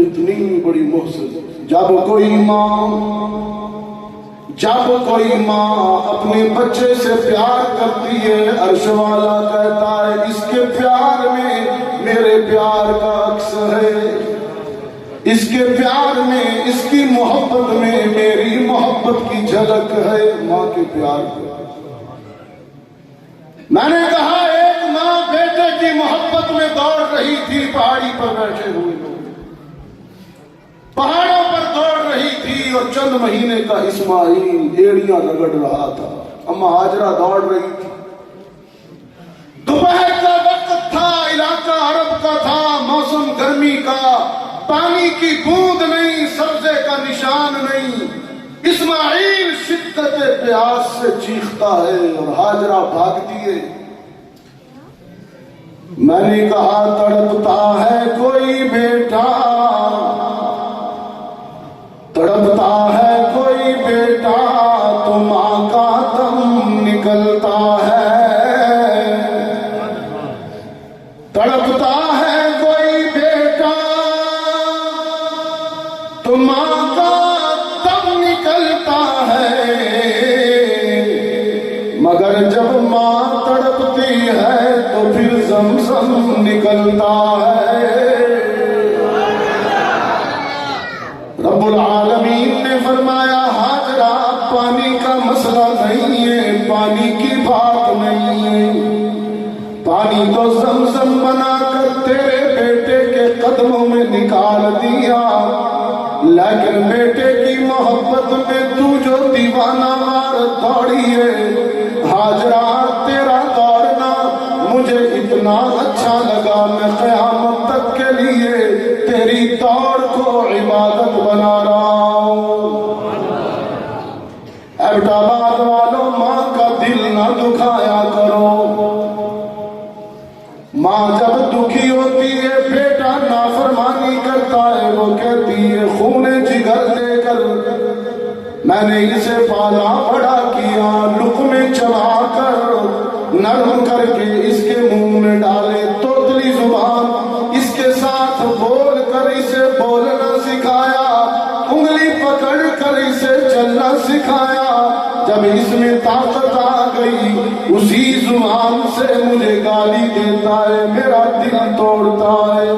اتنی بڑی محسن۔ جب کوئی ماں اپنے بچے سے پیار کرتی ہے، عرش والا کہتا ہے اس کے پیار میں میرے پیار کا عکس ہے، اس کے پیار میں، اس کی محبت میں میری محبت کی جھلک ہے، ماں کے پیار کا۔ میں نے کہا ایک ماں بیٹے کی محبت میں دوڑ رہی تھی، پہاڑی پر بیٹھے ہوئے لوگ پہاڑوں پر دوڑ رہی تھی، اور چند مہینے کا اسماعیل ایڑیاں رگڑ رہا تھا، اما ہاجرہ دوڑ رہی تھی، دوپہر کا وقت تھا، علاقہ عرب کا تھا، موسم گرمی کا، پانی کی بوند نہیں، سبزے کا نشان نہیں، اسماعیل شدت پیاس سے چیختا ہے اور ہاجرہ بھاگتی ہے۔ میں نے کہا تڑپتا ہے کوئی بیٹا، تڑپتا ہے کوئی بیٹا تو ماں کا دم نکلتا ہے، تڑپتا ہے کوئی بیٹا تو ماں کا دم نکلتا ہے، مگر جب ماں تڑپتی ہے تو پھر زمزم نکلتا ہے۔ مسئلہ نہیں ہے، پانی کی بات نہیں ہے۔ پانی تو زمزم بنا کر تیرے بیٹے کے قدموں میں نکال دیا، لیکن بیٹے کی محبت میں تو جو دیوانہ وار دوڑی ہے، ہاجرہ تیرا دوڑنا مجھے اتنا اچھا لگا، میں قیامت تک کے لیے تیری دوڑ کو عبادت بنا رہا ہوں۔ ایبٹ آباد والوں، ماں کا دل نہ دکھایا کرو۔ ماں جب دکھی ہوتی ہے، بیٹا نافرمانی کرتا ہے، وہ کہتی ہے خون جگر دے کر میں نے اسے پالا بڑا کیا، لقمے چبا کر نرم کر کے اس کے منہ میں ڈالے، توتلی زبان اس کے ساتھ بول کر اسے بولنا سکھایا، انگلی پکڑ کر اسے چلنا سکھایا۔ جب اس میں طاقت آ گئی، اسی زبان سے مجھے گالی دیتا ہے، میرا دل توڑتا ہے۔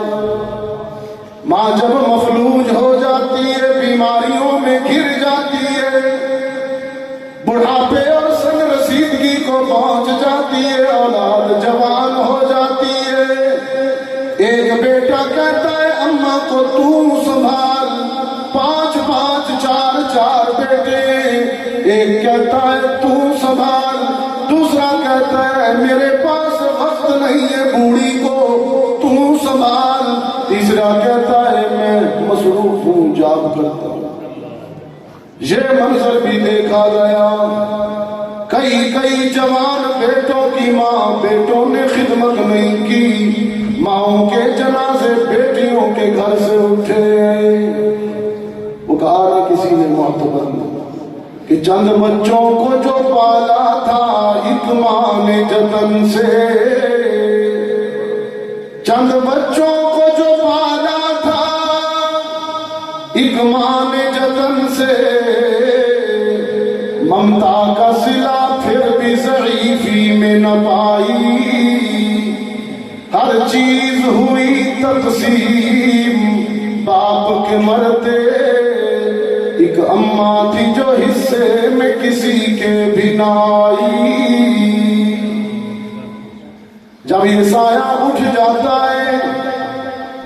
ماں جب مفلوج ہو جاتی ہے، بیماریوں میں گر جاتی ہے، بڑھاپے اور سن رسیدگی کو پہنچ جاتی ہے، اولاد جوان ہو جاتی ہے، ایک بیٹا کہتا ہے اماں کو تو سنبھال، 5 5 4 4 بیٹے، ایک کہتا ہے تو سنبھال، دوسرا کہتا ہے میرے پاس وقت نہیں ہے بوڑھی کو تو سنبھال، تیسرا کہتا ہے میں مصروف ہوں، جاب کرتا ہوں۔ یہ منظر بھی دیکھا گیا، کئی جوان بیٹوں کی ماں بیٹوں نے خدمت نہیں کی، ماؤں کے جنازے بیٹیوں کے گھر سے اٹھے، پکارا کسی نے معتبر نے کہ چند بچوں کو جو پالا تھا ایک ماں نے جتن سے، چند بچوں کو جو پالا تھا ایک ماں نے جتن سے، ممتا کا صلہ پھر بھی ضعیفی میں نہ پائی، ہر چیز ہوئی تقسیم باپ کے مرتے، ایک اماں تھی جو حصے میں کسی کے بھی نہ آئی۔ جب یہ سایہ اٹھ جاتا ہے،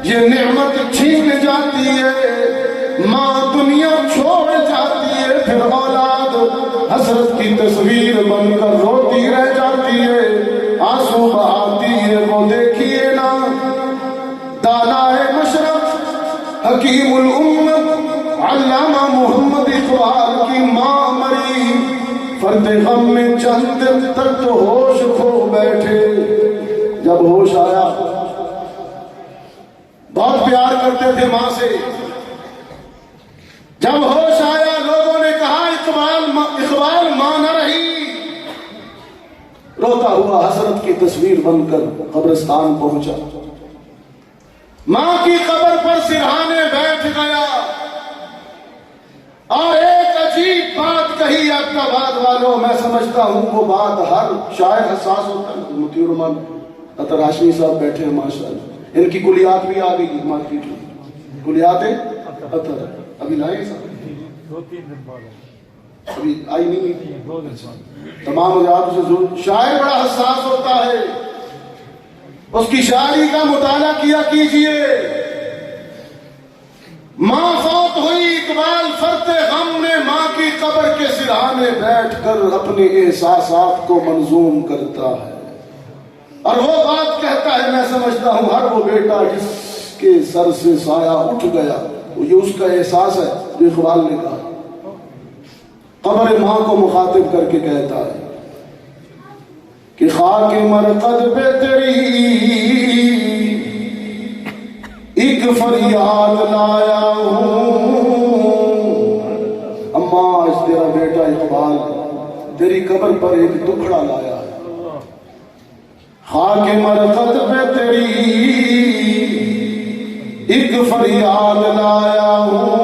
یہ نعمت چھین جاتی ہے، ماں دنیا چھوڑ جاتی ہے، پھر اولاد حسرت کی تصویر بن کر روتی رہ جاتی ہے، آنسو بہاتی ہے۔ وہ دیکھیے نا، دانائے مشرق حکیم الامت علامہ محمد اقبال کی ماں مری، فرد غم میں چند دن تک تو ہوش کھو بیٹھے، جب ہوش آیا بہت پیار کرتے تھے ماں سے، جب ہوش آیا لوگوں نے کہا اقبال ماں نہ رہی، روتا ہوا حسرت کی تصویر بن کر قبرستان پہنچا، ماں کی قبر پر سرہانے بیٹھ گیا اور ایک عجیب بات کہی۔ آباد والوں، میں سمجھتا ہوں وہ بات ہر شاعر حساس ہوتا ہے۔ مفتی الرحمان عطر ہاشمی صاحب بیٹھے ہیں ماشاءاللہ، ان کی کلیات بھی آ گئی مارکیٹ میں، کلیات عطر ابھی لائے صاحب، ابھی آئی نہیں، تمام حضرات سے ضرور۔ شاعر بڑا حساس ہوتا ہے، اس کی شاعری کا مطالعہ کیا کیجئے۔ ماں فوت ہوئی، اقبال فرط غم میں ماں کی قبر کے سرہانے بیٹھ کر اپنے احساسات کو منظوم کرتا ہے، اور وہ بات کہتا ہے، میں سمجھتا ہوں ہر وہ بیٹا جس کے سر سے سایہ اٹھ گیا، یہ اس کا احساس ہے جو اقبال نے کہا۔ قبر ماں کو مخاطب کر کے کہتا ہے کہ خاک مرقد پہ تیری ایک فریاد لایا ہوں، اماں آج تیرا بیٹا اقبال تیری قبر پر ایک ٹکڑا لایا ہے، خاک مرقد پہ تیری ایک فریاد لایا ہوں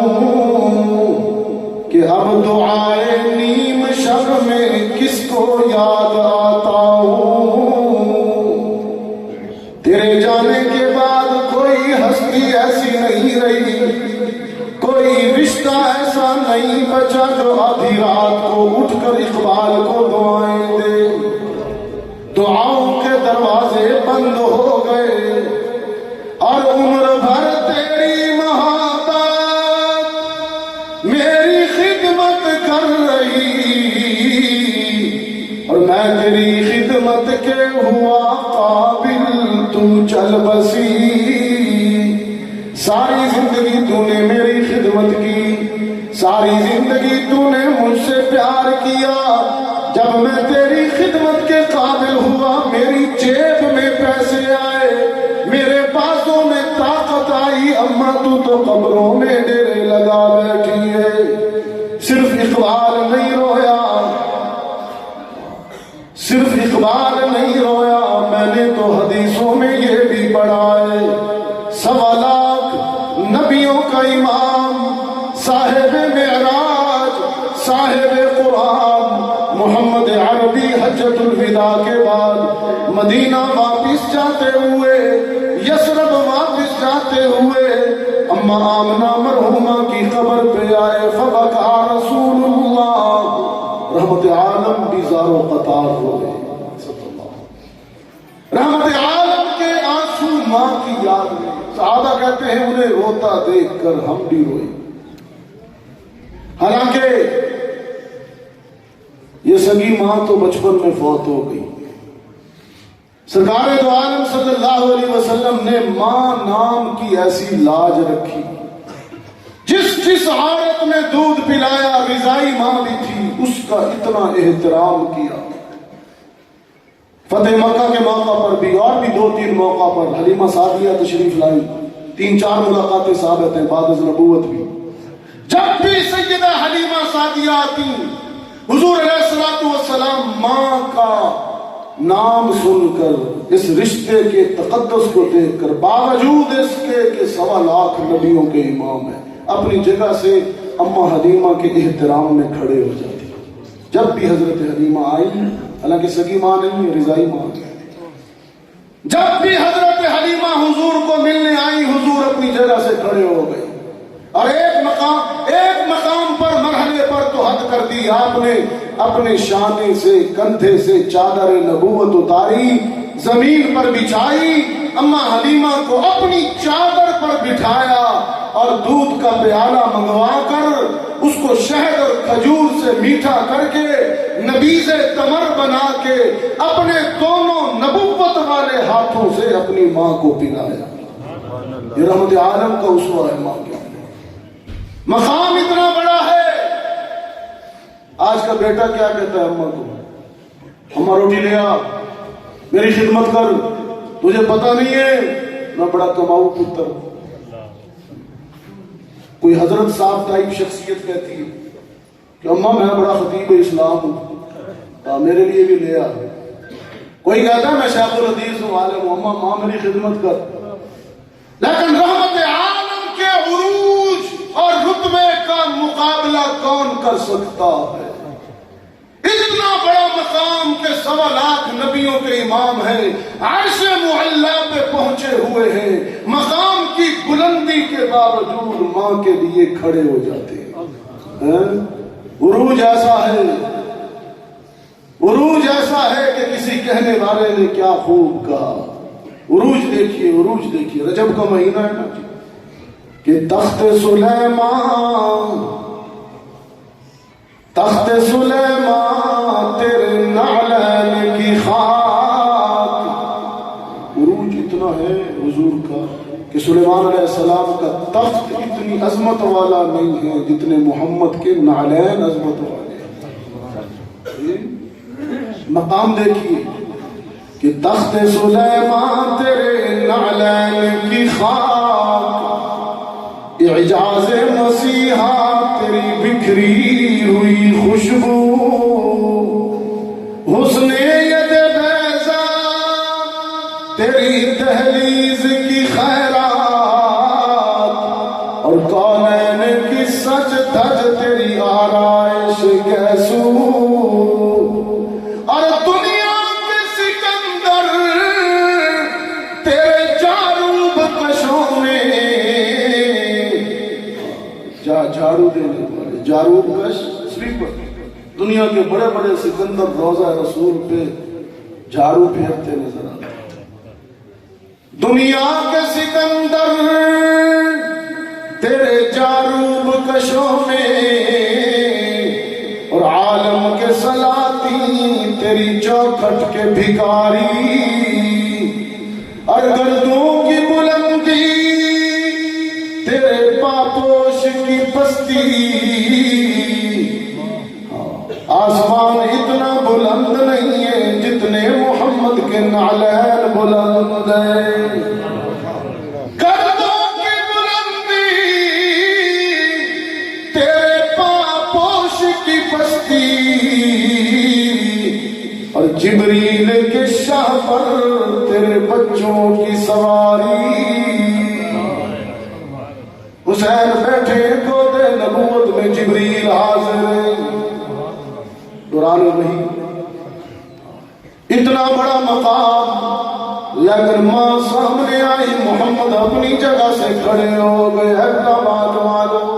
کہ اب دعائے نیم شب میں کس کو یاد آتا ہوں، تیرے جانے کے بعد کوئی ہستی ایسی نہیں رہی، کوئی رشتہ ایسا نہیں بچا جو آدھی رات کو اٹھ کر اقبال اقبال کو دعائیں دے، دعاؤں کے دروازے بند ہو گئے اور عمر بھر تیری محبت میری خدمت کر رہی، اور میں تیری خدمت کے ہوا قابل، تو چل بسی۔ ساری زندگی تو نے میری خدمت کی، ساری زندگی تو نے مجھ سے پیار کیا، جب میں تیری خدمت کے قابل ہوا میری جیب میں پیسے آئے، میرے بازوں میں طاقت آئی، اما تو قبروں میں ڈیرے لگا بیٹھی ہے۔ صرف اقبال نہیں رویا، صرف اقبال نہیں رویا، میں نے تو حدیثوں میں یہ بھی پڑھا ہے، 1.25 لاکھ نبیوں کا امام، صاحب معراج، صاحب قرآن، محمد عربی حجۃ الوداع کے بعد مدینہ واپس جاتے ہوئے، یثرب واپس جاتے ہوئے، اما آمنہ مرحومہ کی قبر پہ آئے، فبکا رسول اللہ، رحمت عالم بیزار و قطار ہو گئے، رحمت عالم کے آنسو ماں کی یاد میں۔ صحابہ کہتے ہیں انہیں روتا دیکھ کر ہم بھی روئے، حالانکہ یہ سگی ماں تو بچپن میں فوت ہو گئی۔ سرکار دو عالم صلی اللہ علیہ وسلم نے ماں نام کی ایسی لاج رکھی، جس عورت نے دودھ پلایا غذائی ماں بھی تھی، اس کا اتنا احترام کیا۔ فتح مکہ کے موقع پر بھی اور بھی 2-3 موقع پر حلیمہ سعدیہ تشریف لائی، 3-4 ملاقاتیں ثابت ہیں بعد از نبوت بھی۔ جب بھی سیدہ حلیمہ سعدیہ آتی، حضور علیہ الصلوۃ والسلام ماں کا نام سن کر، اس رشتے کے تقدس کو دیکھ کر، باوجود اس کے کہ 1.25 لاکھ نبیوں کے امام ہیں، اپنی جگہ سے اماں حلیمہ کے احترام میں کھڑے ہو جاتے۔ جب بھی حضرت حلیمہ آئی، حالانکہ سگی ماں نہیں ہے، رضائی ماں، جب بھی حضرت حلیمہ حضور کو ملنے آئی، حضور اپنی جگہ سے کھڑے ہو گئے، اور ایک مقام پر، مرحلے پر تو حد کر دی، آپ نے اپنے شانے سے، کندھے سے چادر نبوت اتاری، زمین پر بچھائی، اماں حلیمہ کو اپنی چادر پر بٹھایا، اور دودھ کا پیالہ منگوا کر اس کو شہد اور کھجور سے میٹھا کر کے، نبیذ تمر بنا کے، اپنے دونوں نبوت والے ہاتھوں سے اپنی ماں کو پلایا۔ یہ رحمت عالم کا اسوہ ہے ماں کے، مقام اتنا بڑا ہے۔ آج کا بیٹا کیا کہتا ہے اماں کو؟ اماں روٹی لے آ، میری خدمت کر، تجھے پتہ نہیں ہے میں بڑا کماؤ پتر۔ کوئی حضرت صاحب ٹائپ شخصیت کہتی ہے کہ اماں میں بڑا خطیب اسلام ہوں، میرے لیے بھی لے آ۔ کوئی کہتا ہے میں شیخ الحدیث ہوں، عالم ہوں، اماں ماں میری خدمت کر۔ لیکن رحمت عالم کے عروج اور رتبے کا مقابلہ کون کر سکتا ہے؟ اتنا بڑا مقام کہ 1.25 لاکھ نبیوں کے امام ہیں، عرش معلا پہ پہنچے ہوئے ہیں، مقام کی بلندی کے باوجود ماں کے لیے کھڑے ہو جاتے ہیں۔ عروج ایسا ہے، عروج ایسا ہے کہ کسی کہنے والے نے کیا خوب کہا۔ عروج دیکھیے، عروج دیکھیے، رجب کا مہینہ ہے نا کہ تخت سلیمان، تخت سلیمان تیرے نعلین کی خاک۔ عروج اتنا ہے حضور کا کہ سلیمان علیہ السلام کا تخت اتنی عظمت والا نہیں ہے جتنے محمد کے نعلین عظمت والے ہیں۔ مقام دیکھیے کہ تخت سلیمان تیرے نعلین کی خاک، اعجاز مسیحا تیری بکھری ہوئی خوشبو، حسن ید بیضا تیری دہلیز کی خیرات، اور کونین کی سچ دھج تیری آرائش گیسو، اور دنیا کے سکندر تیرے جاروب کشوں میں، جھاڑو دینے والے، جاروب کش سویپر، دنیا دنیا کے بڑے بڑے سکندر روضہ رسول پہ جھاڑو پھیرتے نظر آتے ہیں۔ دنیا کے سکندر تیرے جاروب کشوں میں، اور عالم کے سلاطین تیری چوکھٹ کے بھکاری، اور گردوں کی بلندی تیرے پاپوش کی پستی، آسمان اتنا بلند نہیں ہے جتنے محمد کے نعلین بلند ہیں۔ گردوں کی بلندی تیرے پاپوش کی پستی، اور جبریل کے شاہ پر تیرے بچوں کی سواری۔ حسین بیٹھے گودے نبوت میں، جبریل حاضر ہے۔ دوران وحی اتنا بڑا مقام، لیکن ماں سامنے آئی، محمد اپنی جگہ سے کھڑے ہو گئے۔ حیدرآباد والوں،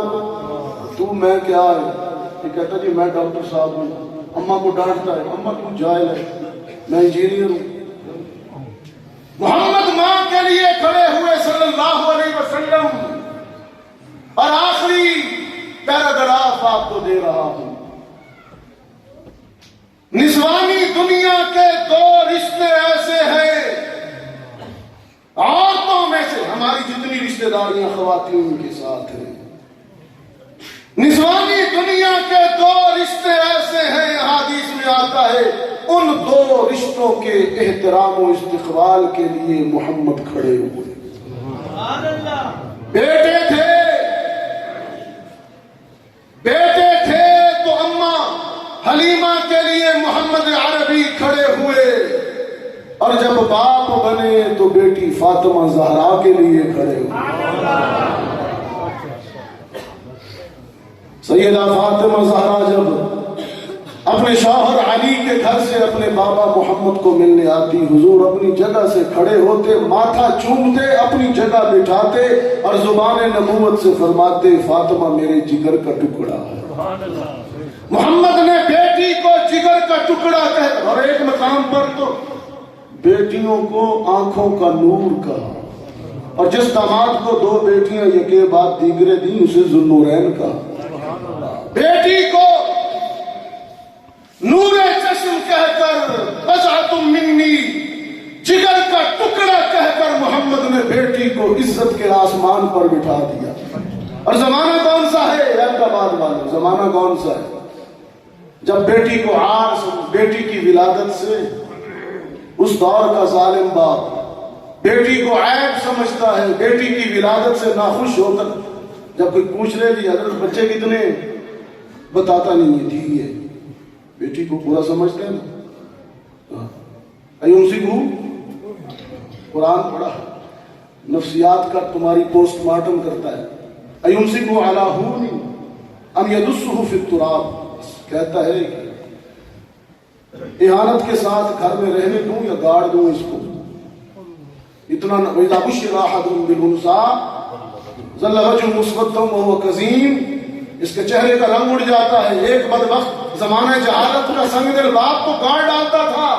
تو میں کیا ہے؟ یہ کہتا جی میں ڈاکٹر صاحب ہوں۔ اماں کو ڈانٹتا ہے، اماں تو جاہل ہے، میں انجینئر ہوں۔ محمد ماں کے لیے کھڑے ہوئے صلی اللہ علیہ وسلم، اور آخری پیراگراف آپ کو دے رہا ہوں۔ نسوانی دنیا کے دو رشتے ایسے ہیں، عورتوں میں سے ہماری جتنی رشتہ داریاں خواتین کے ساتھ ہیں، نسوانی دنیا کے دو رشتے ایسے ہیں، حدیث میں آتا ہے ان دو رشتوں کے احترام و استقبال کے لیے محمد کھڑے ہوئے۔ بیٹے تھے تو اماں حلیمہ کے لیے محمد عربی کھڑے ہوئے، اور جب باپ بنے تو بیٹی فاطمہ زہرا کے لیے کھڑے ہوئے۔ سیدہ فاطمہ زہرا جب اپنے شوہر علی کے گھر سے اپنے بابا محمد کو ملنے آتی، حضور اپنی جگہ سے کھڑے ہوتے، ماتھا چومتے، اپنی جگہ بٹھاتے، اور زبان نبوت سے فرماتے فاطمہ میرے جگر کا ٹکڑا ہے۔ محمد نے بیٹی کو جگر کا ٹکڑا کہا، اور ایک مقام پر تو بیٹیوں کو آنکھوں کا نور کہا، اور جس داماد کو دو بیٹیاں یکے بعد دیگرے دیں اسے ذوالنورین کہا۔ بیٹی کو نور چشم کہہ کر، بضعۃ منی، جگر کا ٹکڑا کہہ کر محمد نے بیٹی کو عزت کے آسمان پر بٹھا دیا۔ اور زمانہ کون سا ہے حیدرآباد والوں، زمانہ کون سا ہے جب بیٹی کو عار، بیٹی کی ولادت سے اس دور کا ظالم باپ بیٹی کو عیب سمجھتا ہے، بیٹی کی ولادت سے ناخوش ہو کر جب کوئی پوچھ لے جی حضرت بچے کتنے، بتاتا نہیں ہے، ٹھیک ہے، بیٹی کو پورا سمجھتے ہیں نا۔ ایمسکو، قرآن پڑھا، نفسیات کا تمہاری پوسٹ مارٹم کرتا ہے۔ ایمسکو علی ہون ام یدسہ فی التراب، کہتا ہے کہ احانت کے ساتھ گھر میں رہنے دوں یا گاڑ دوں اس کو۔ اتنا وَإِذَا بُشِّرَ أَحَدُهُم بِالْأُنثىٰ ظَلَّ وَجْهُهُ مُسْوَدًّا وَهُوَ كَظِيمٌ، اس کے چہرے کا رنگ اڑ جاتا ہے۔ ایک بدبخت زمانہ جہالت کا سنگ دل باپ کو گاڑ ڈالتا تھا۔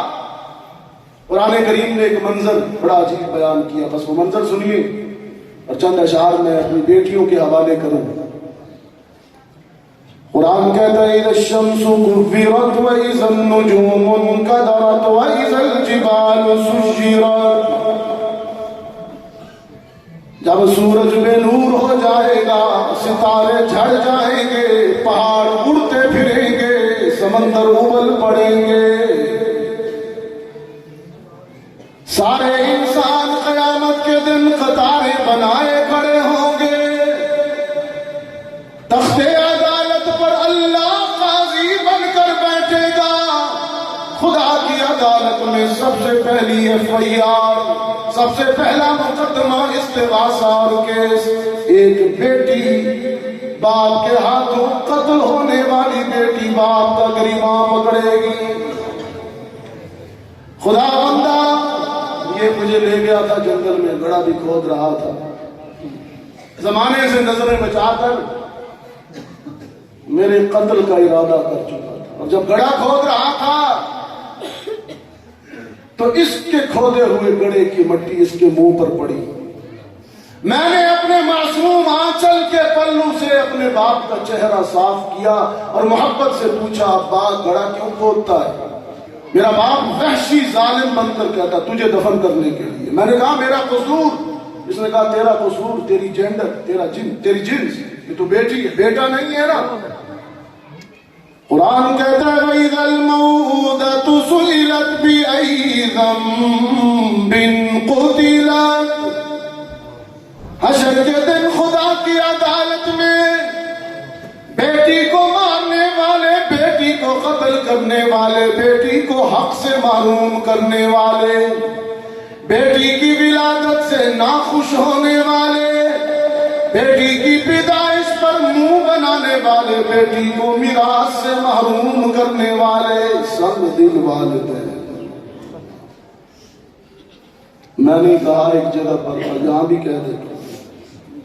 قرآن کریم نے ایک منظر بڑا عجیب بیان کیا، بس وہ منظر سنیے اور چند اشعار میں اپنی بیٹیوں کے حوالے کروں۔ قرآن کہتا ہے اِذَا الشَّمْسُ كُوِّرَتْ وَإِذَا النُّجُومُ انكَدَرَتْ وَإِذَا الْجِبَالُ سُيِّرَتْ، جب سورج بے نور ہو جائے گا، ستارے جھڑ جائیں گے، پہاڑ اڑتے پھریں گے، سمندر ابل پڑیں گے، سارے انسان قیامت کے دن قطاریں بنائے کھڑے ہوں گے، تخت عدالت پر اللہ قاضی بن کر بیٹھے گا، خدا کی عدالت میں سب سے پہلی FIR، سب سے پہلا مقدمہ استغاثہ کیس، ایک بیٹی باپ کے ہاتھوں قتل ہونے والی بیٹی باپ کا گریباں پکڑے گی۔ خدا بندہ یہ مجھے لے گیا تھا جنگل میں، گڑھا بھی کھود رہا تھا، زمانے سے نظریں بچا کر میرے قتل کا ارادہ کر چکا تھا، اور جب گڑھا کھود رہا تھا تو اس کے کھودے ہوئے گڑھے کی مٹی اس کے منہ پر پڑی. میں نے اپنے معصوم آنچل کے پلو سے اپنے باپ کا چہرہ صاف کیا اور محبت سے پوچھا ابا گڑھا کیوں کھودتا ہے؟ میرا باپ وحشی ظالم بن کر کہتا تجھے دفن کرنے کے لیے. میں نے کہا میرا قصور؟ اس نے کہا تیرا قصور تیری جینڈر، تیری جنس، یہ تو بیٹی ہے، بیٹا نہیں ہے نا. قرآن کہتا ہے وَإِذَا الْمَوْءُودَةُ سُئِلَتْ بِأَيِّ ذَنبٍ قُتِلَتْ. حشر کے دن خدا کی عدالت میں بیٹی کو مارنے والے، بیٹی کو قتل کرنے والے، بیٹی کو حق سے محروم کرنے والے، بیٹی کی ولادت سے ناخوش ہونے والے، بیٹی کی پیدائش پر منہ بنانے والے، بیٹی کو میراث سے محروم کرنے والے سب دل والدین. میں نے کہا ایک جگہ پر یہاں بھی کہہ دیتا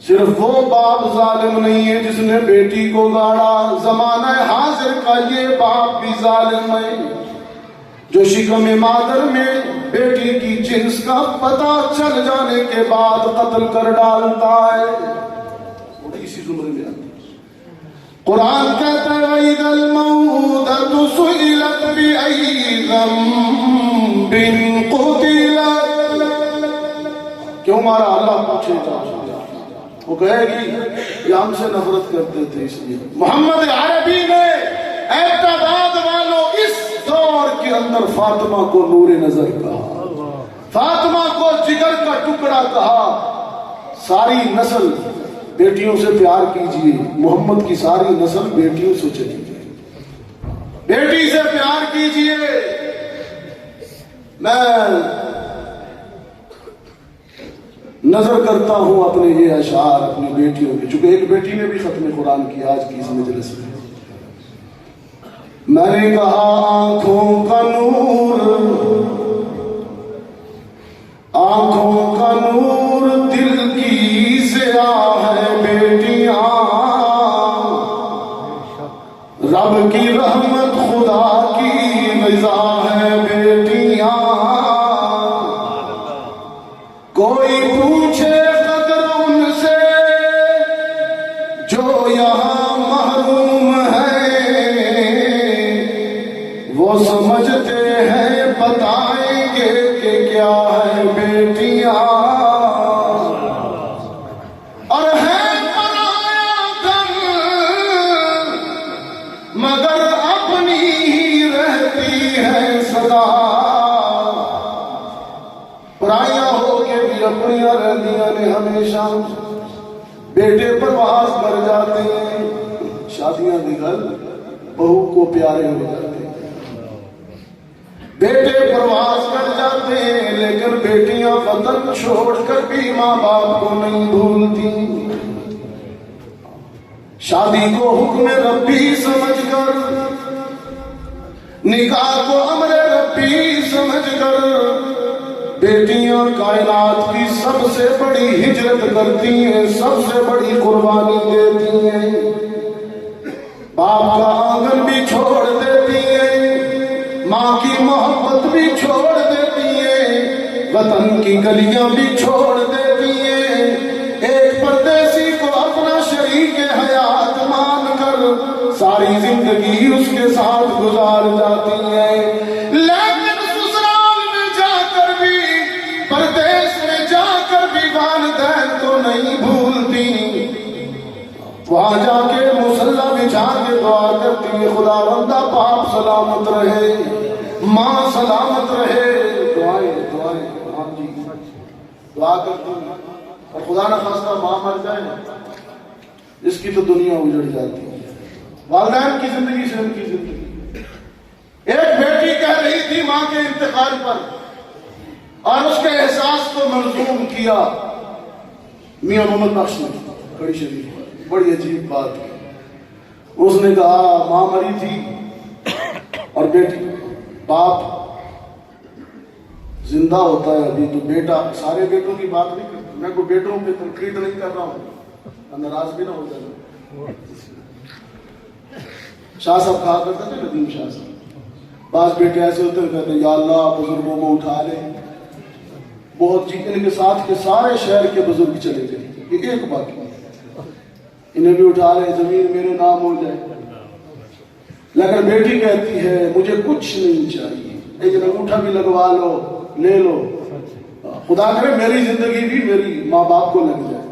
صرف وہ باپ ظالم نہیں ہے جس نے بیٹی کو گاڑا، زمانہ حاضر کا یہ باپ بھی ظالم ہے جو شکم مادر میں بیٹی کی جنس کا پتہ چل جانے کے بعد قتل کر ڈالتا ہے. اسی زمرے میں قرآن کہتا ہے وَإِذَا الْمَوْءُودَةُ سُئِلَتْ بِأَيِّ ذَنبٍ قُتِلَتْ. کیوں مارا؟ اللہ پوچھے گا. وہ کہے گی کہ ہم سے نفرت کرتے تھے اس لیے. محمد عربی نے ایبٹآباد والوں اس دور کے اندر فاطمہ کو نور نظر کہا، فاطمہ کو جگر کا ٹکڑا کہا. ساری نسل بیٹیوں سے پیار کیجئے، محمد کی ساری نسل بیٹیوں سے چلی جائے. بیٹی سے پیار کیجئے. میں نظر کرتا ہوں اپنے یہ اشعار اپنی بیٹیوں کے، چونکہ ایک بیٹی نے بھی ختم قرآن کی آج کی اس مجلس میں. میں نے کہا آنکھوں کا نور، آنکھوں کا نور دل کی ضیاء ہے بیٹیاں، رب کی رحمت خدا کی غذا ہے بیٹیاں. کوئی پوچھے قدر ان سے جو یہاں محروم ہیں، وہ سمجھتے ہیں بتائیں گے کہ کیا ہے بیٹیاں. اور ہے پرایا گھر مگر اپنی ہی رہتی ہے سدا. پرایا ہو کے بھی اپنیاں رہتیاں نے ہمیشہ. بیٹے پرواز کر جاتے ہیں، شادیاں نکل بہو کو پیارے ہو جاتے ہیں. بیٹے پرواز کر جاتے ہیں لیکن بیٹیاں وطن چھوڑ کر بھی ماں باپ کو نہیں بھولتی. شادی کو حکم ربی سمجھ کر، نکاح کو امر ربی سمجھ کر بیٹیاں کائنات کی سب سے بڑی ہجرت کرتی ہیں، سب سے بڑی قربانی دیتی ہیں. باپ کا آنگن بھی چھوڑ دیتی ہیں، ماں کی محبت بھی چھوڑ دیتی ہیں، وطن کی گلیاں بھی چھوڑ دیتی ہیں. ایک پردیسی کو اپنا شریک حیات مان کر ساری زندگی اس کے ساتھ گزار جاتی ہیں. لیکن سسرال میں جا کر بھی، پردیس میں جا کر بھی والدین کو نہیں بھولتی. وہاں جا کے مصلی بچھا کے دعا کرتی ہے خدا بندہ باپ سلامت رہے، ماں سلامت رہے. دعائیں ہاں جی دعا کرتی ہیں. اور خدا نہ خواستہ ماں مر جائے نا، اس کی تو دنیا اجڑ جاتی ہے. والدین کی زندگی سے ان کی زندگی. ایک بیٹی کہہ رہی تھی ماں کے انتقال پر، اور اس کے احساس کو منظوم کیا میاں محمد بخش نے کڑی شریف. بڑی عجیب بات ہے. اس نے کہا ماں مری تھی اور بیٹی، باپ زندہ ہوتا ہے ابھی تو بیٹا، سارے بیٹوں کی بات نہیں کرتا. میں کوئی بیٹوں پہ تنقید نہیں کر رہا ہوں، ناراض بھی نہ ہو جائے. شاہ صاحب کہا کرتے تھے ندیم شاہ صاحب، بعض بیٹے ایسے ہوتے ہیں کہتے ہیں یا اللہ بزرگوں کو اٹھا لے، بہت جی ان کے ساتھ کے سارے شہر کے بزرگ چلے گئے، یہ ایک بات انہیں بھی اٹھا لے، زمین میرے نام ہو جائے۔ لیکن بیٹی کہتی ہے مجھے کچھ نہیں چاہیے، ایک انگوٹھا بھی لگوا لو، لے لو، خدا کرے میری زندگی بھی میری ماں باپ کو لگ جائے۔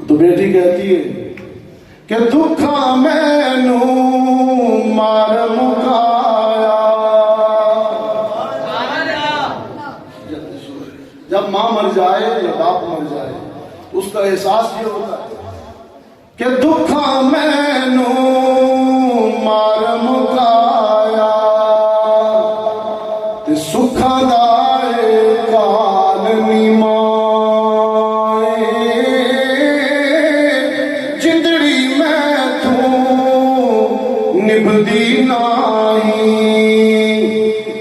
تو بیٹی کہتی ہے کہ دکھا مینو مار مکایا، جب ماں مر جائے یا باپ مر جائے اس کا احساس یہ ہوتا ہے کہ دکھا مینو مار مکایا تے سکھا دائے کال نیمائے، جندڑی میں تو نبھدی نہیں،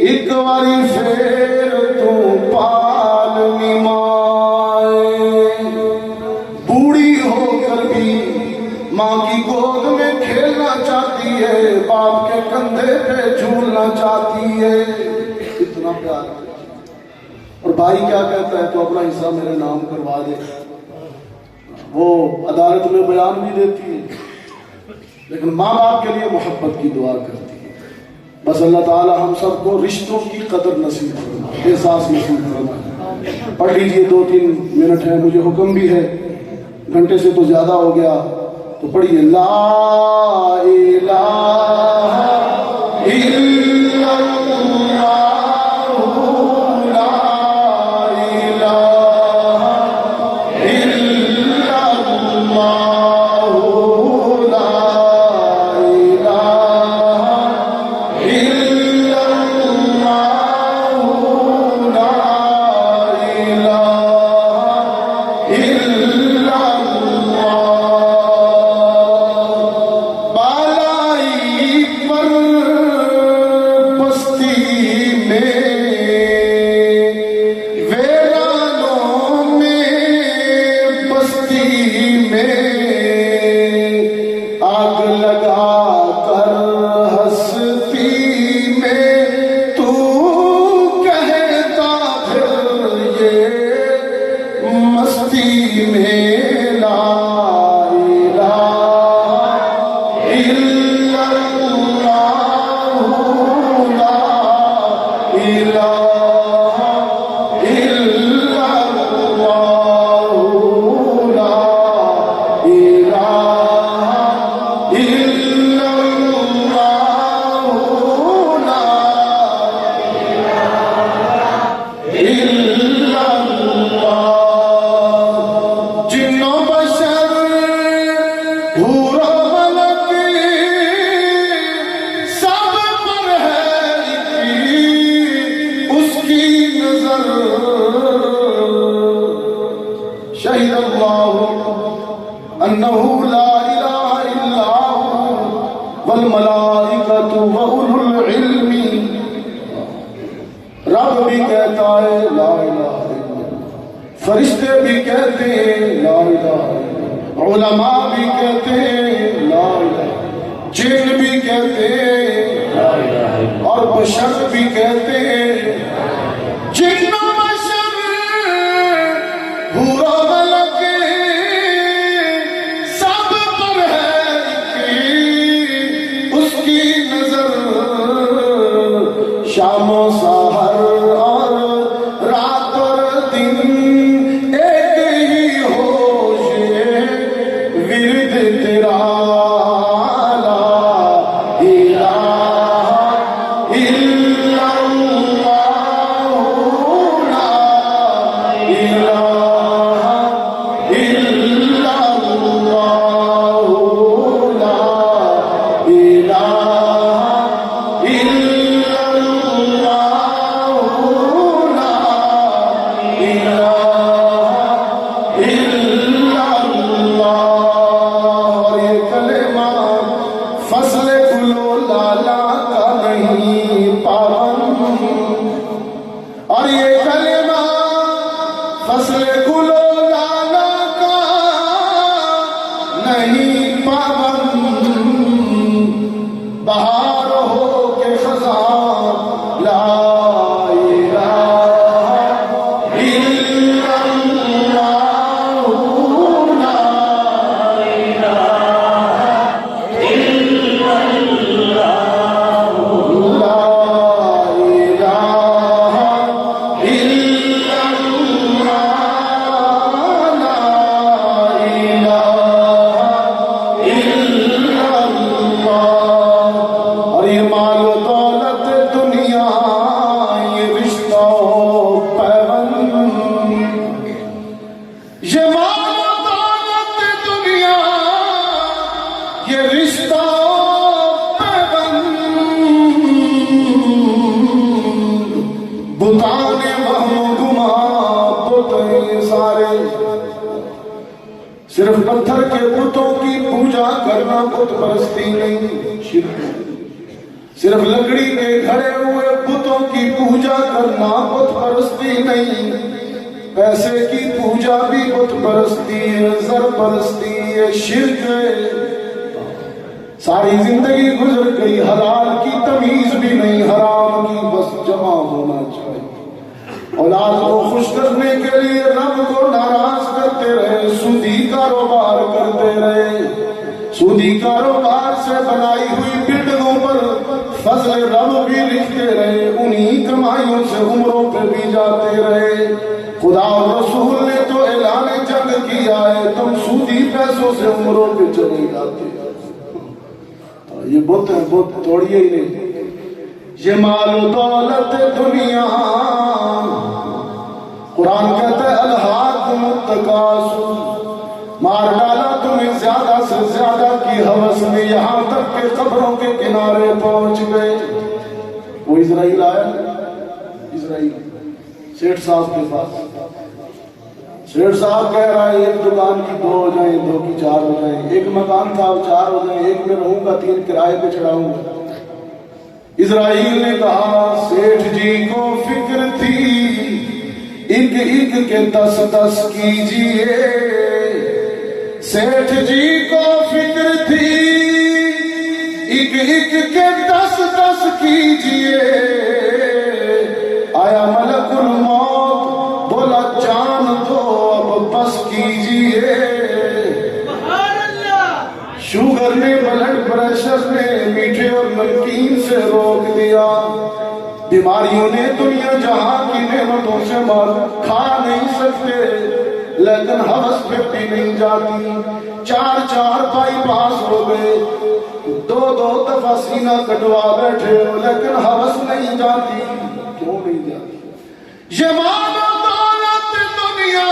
ایک واری پھر تو پال نیمائے۔ بوڑھی ہو کر بھی ماں کی گود میں کھیلنا چاہتی ہے، باپ کے کندھے پہ جھولنا چاہتی ہے، اتنا پیار۔ اور بھائی کیا کہتا ہے تو اپنا حصہ میرے نام کروا دے، وہ عدالت میں بیان بھی دیتی ہے، لیکن ماں باپ کے لیے محبت کی دعا کرتی ہے۔ بس اللہ تعالی ہم سب کو رشتوں کی قدر نصیب فرمائے، احساس نصیب فرمائے۔ پڑھ لیجئے 2-3 منٹ ہے، مجھے حکم بھی ہے، گھنٹے سے تو زیادہ ہو گیا، تو پڑھیے لا الہ الا اللہ، لا الہ الا اللہ، لا الہ الا اللہ، لا الہ الا اللہ۔ بالائی پر پستی میں، ویرانوں میں بستی میں، آگ لگا کر ہستی میں، تو کہتا پھر یہ مستی میں لا الہ الا اللہ، لا الہ الا اللہ، لا الہ الا اللہ، لا الا اللہ۔ جن و بشر حور و ملک سب پر ہے اس کی نظر، شہد اللہ انہ لا الہ الا ہو والملائکۃ واولو العلم، رب بھی کہتا ہے لا الہ الا اللہ، فرشتے بھی کہتے ہیں لا الہ الا اللہ، علماء بھی کہتے ہیں لا الہ، جن بھی کہتے ہیں لا الہ، اور بشر بھی کہتے ہیں، جن و بشر حور و ملک سب پر ہے اس کی نظر، شام و سحر اور رات اور دن ایک ہی ہو یہ ورد تیرا، لا الہ الا اللہ، لا الہ الا اللہ، لا الہ الا اللہ، پتھر کے بتوں کی پوجا کرنا بت پرستی نہیں، شرک ہے۔ صرف لکڑی کے گھڑے ہوئے بتوں کی پوجا کرنا بت پرستی نہیں، پیسے کی پوجا بھی بت پرستی ہے، زر پرستی ہے، شرک ہے۔ ساری زندگی گزر گئی، حلال کی تمیز بھی نہیں، حرام کی بس جمع ہونا چاہیے۔ اولاد کو خوش کرنے کے لیے رب کو ناراض کرتے رہے، سودی کاروبار کرتے رہے، سودی کاروبار سے بنائی ہوئی بلڈنگوں پر فضل رب بھی لکھتے رہے، انہی کمائیوں سے عمروں پہ بھی جاتے رہے۔ خدا اور رسول نے تو اعلان جنگ کیا ہے، تم سودی پیسوں سے عمروں پہ چلے جاتے۔ یہ بت ہے، بت توڑیے ہی نہیں۔ یہ مال و دولت دنیا، قرآن کہتا ہے الہاکم التکاثر، مار ڈالا تمہیں زیادہ سے زیادہ کی ہوس میں، یہاں تک کہ قبروں کے کنارے پہنچ گئے۔ وہ اسرائیل آیا، اسرائیل سیٹھ صاحب کے پاس، سیٹھ صاحب کہہ رہا ہے ایک دکان کی 2 ہو جائیں، 2 کی 4 ہو جائیں، ایک مکان تھا 4 ہو جائیں، ایک میں رہوں گا 3 کرائے پہ چڑھاؤں گا۔ اسرائیل نے کہا سیٹھ جی کو فکر تھی ایک ایک کے 10 کیجئے، سیٹھ جی کو فکر تھی ایک ایک کے 10 کیجئے، آیا ملک الموت بولا جان دو اب بس کیجئے۔ شوگر نے، بلڈ پریشر نے، میٹھے اور نمکین سے روک دیا، بیماریوں نے دنیا جہاں کی نعمتوں سے مار کھا نہیں سکتے، لیکن ہوس پہ بھی نہیں جاتی۔ 4 بائی پاس ہو گئے، 2 دفعہ سینہ کٹوا بیٹھے ہو، لیکن ہوس نہیں جاتی۔ کیوں نہیں جاتی؟ یہ مال و دولت دنیا،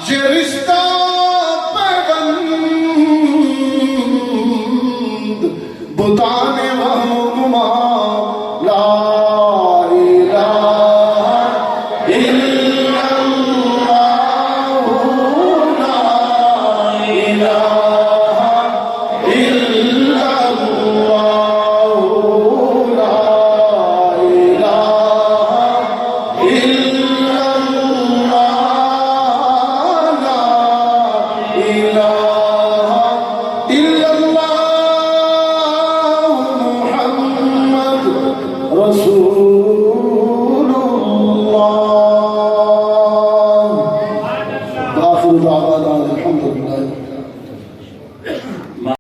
یہ رشتہ پیوند بتان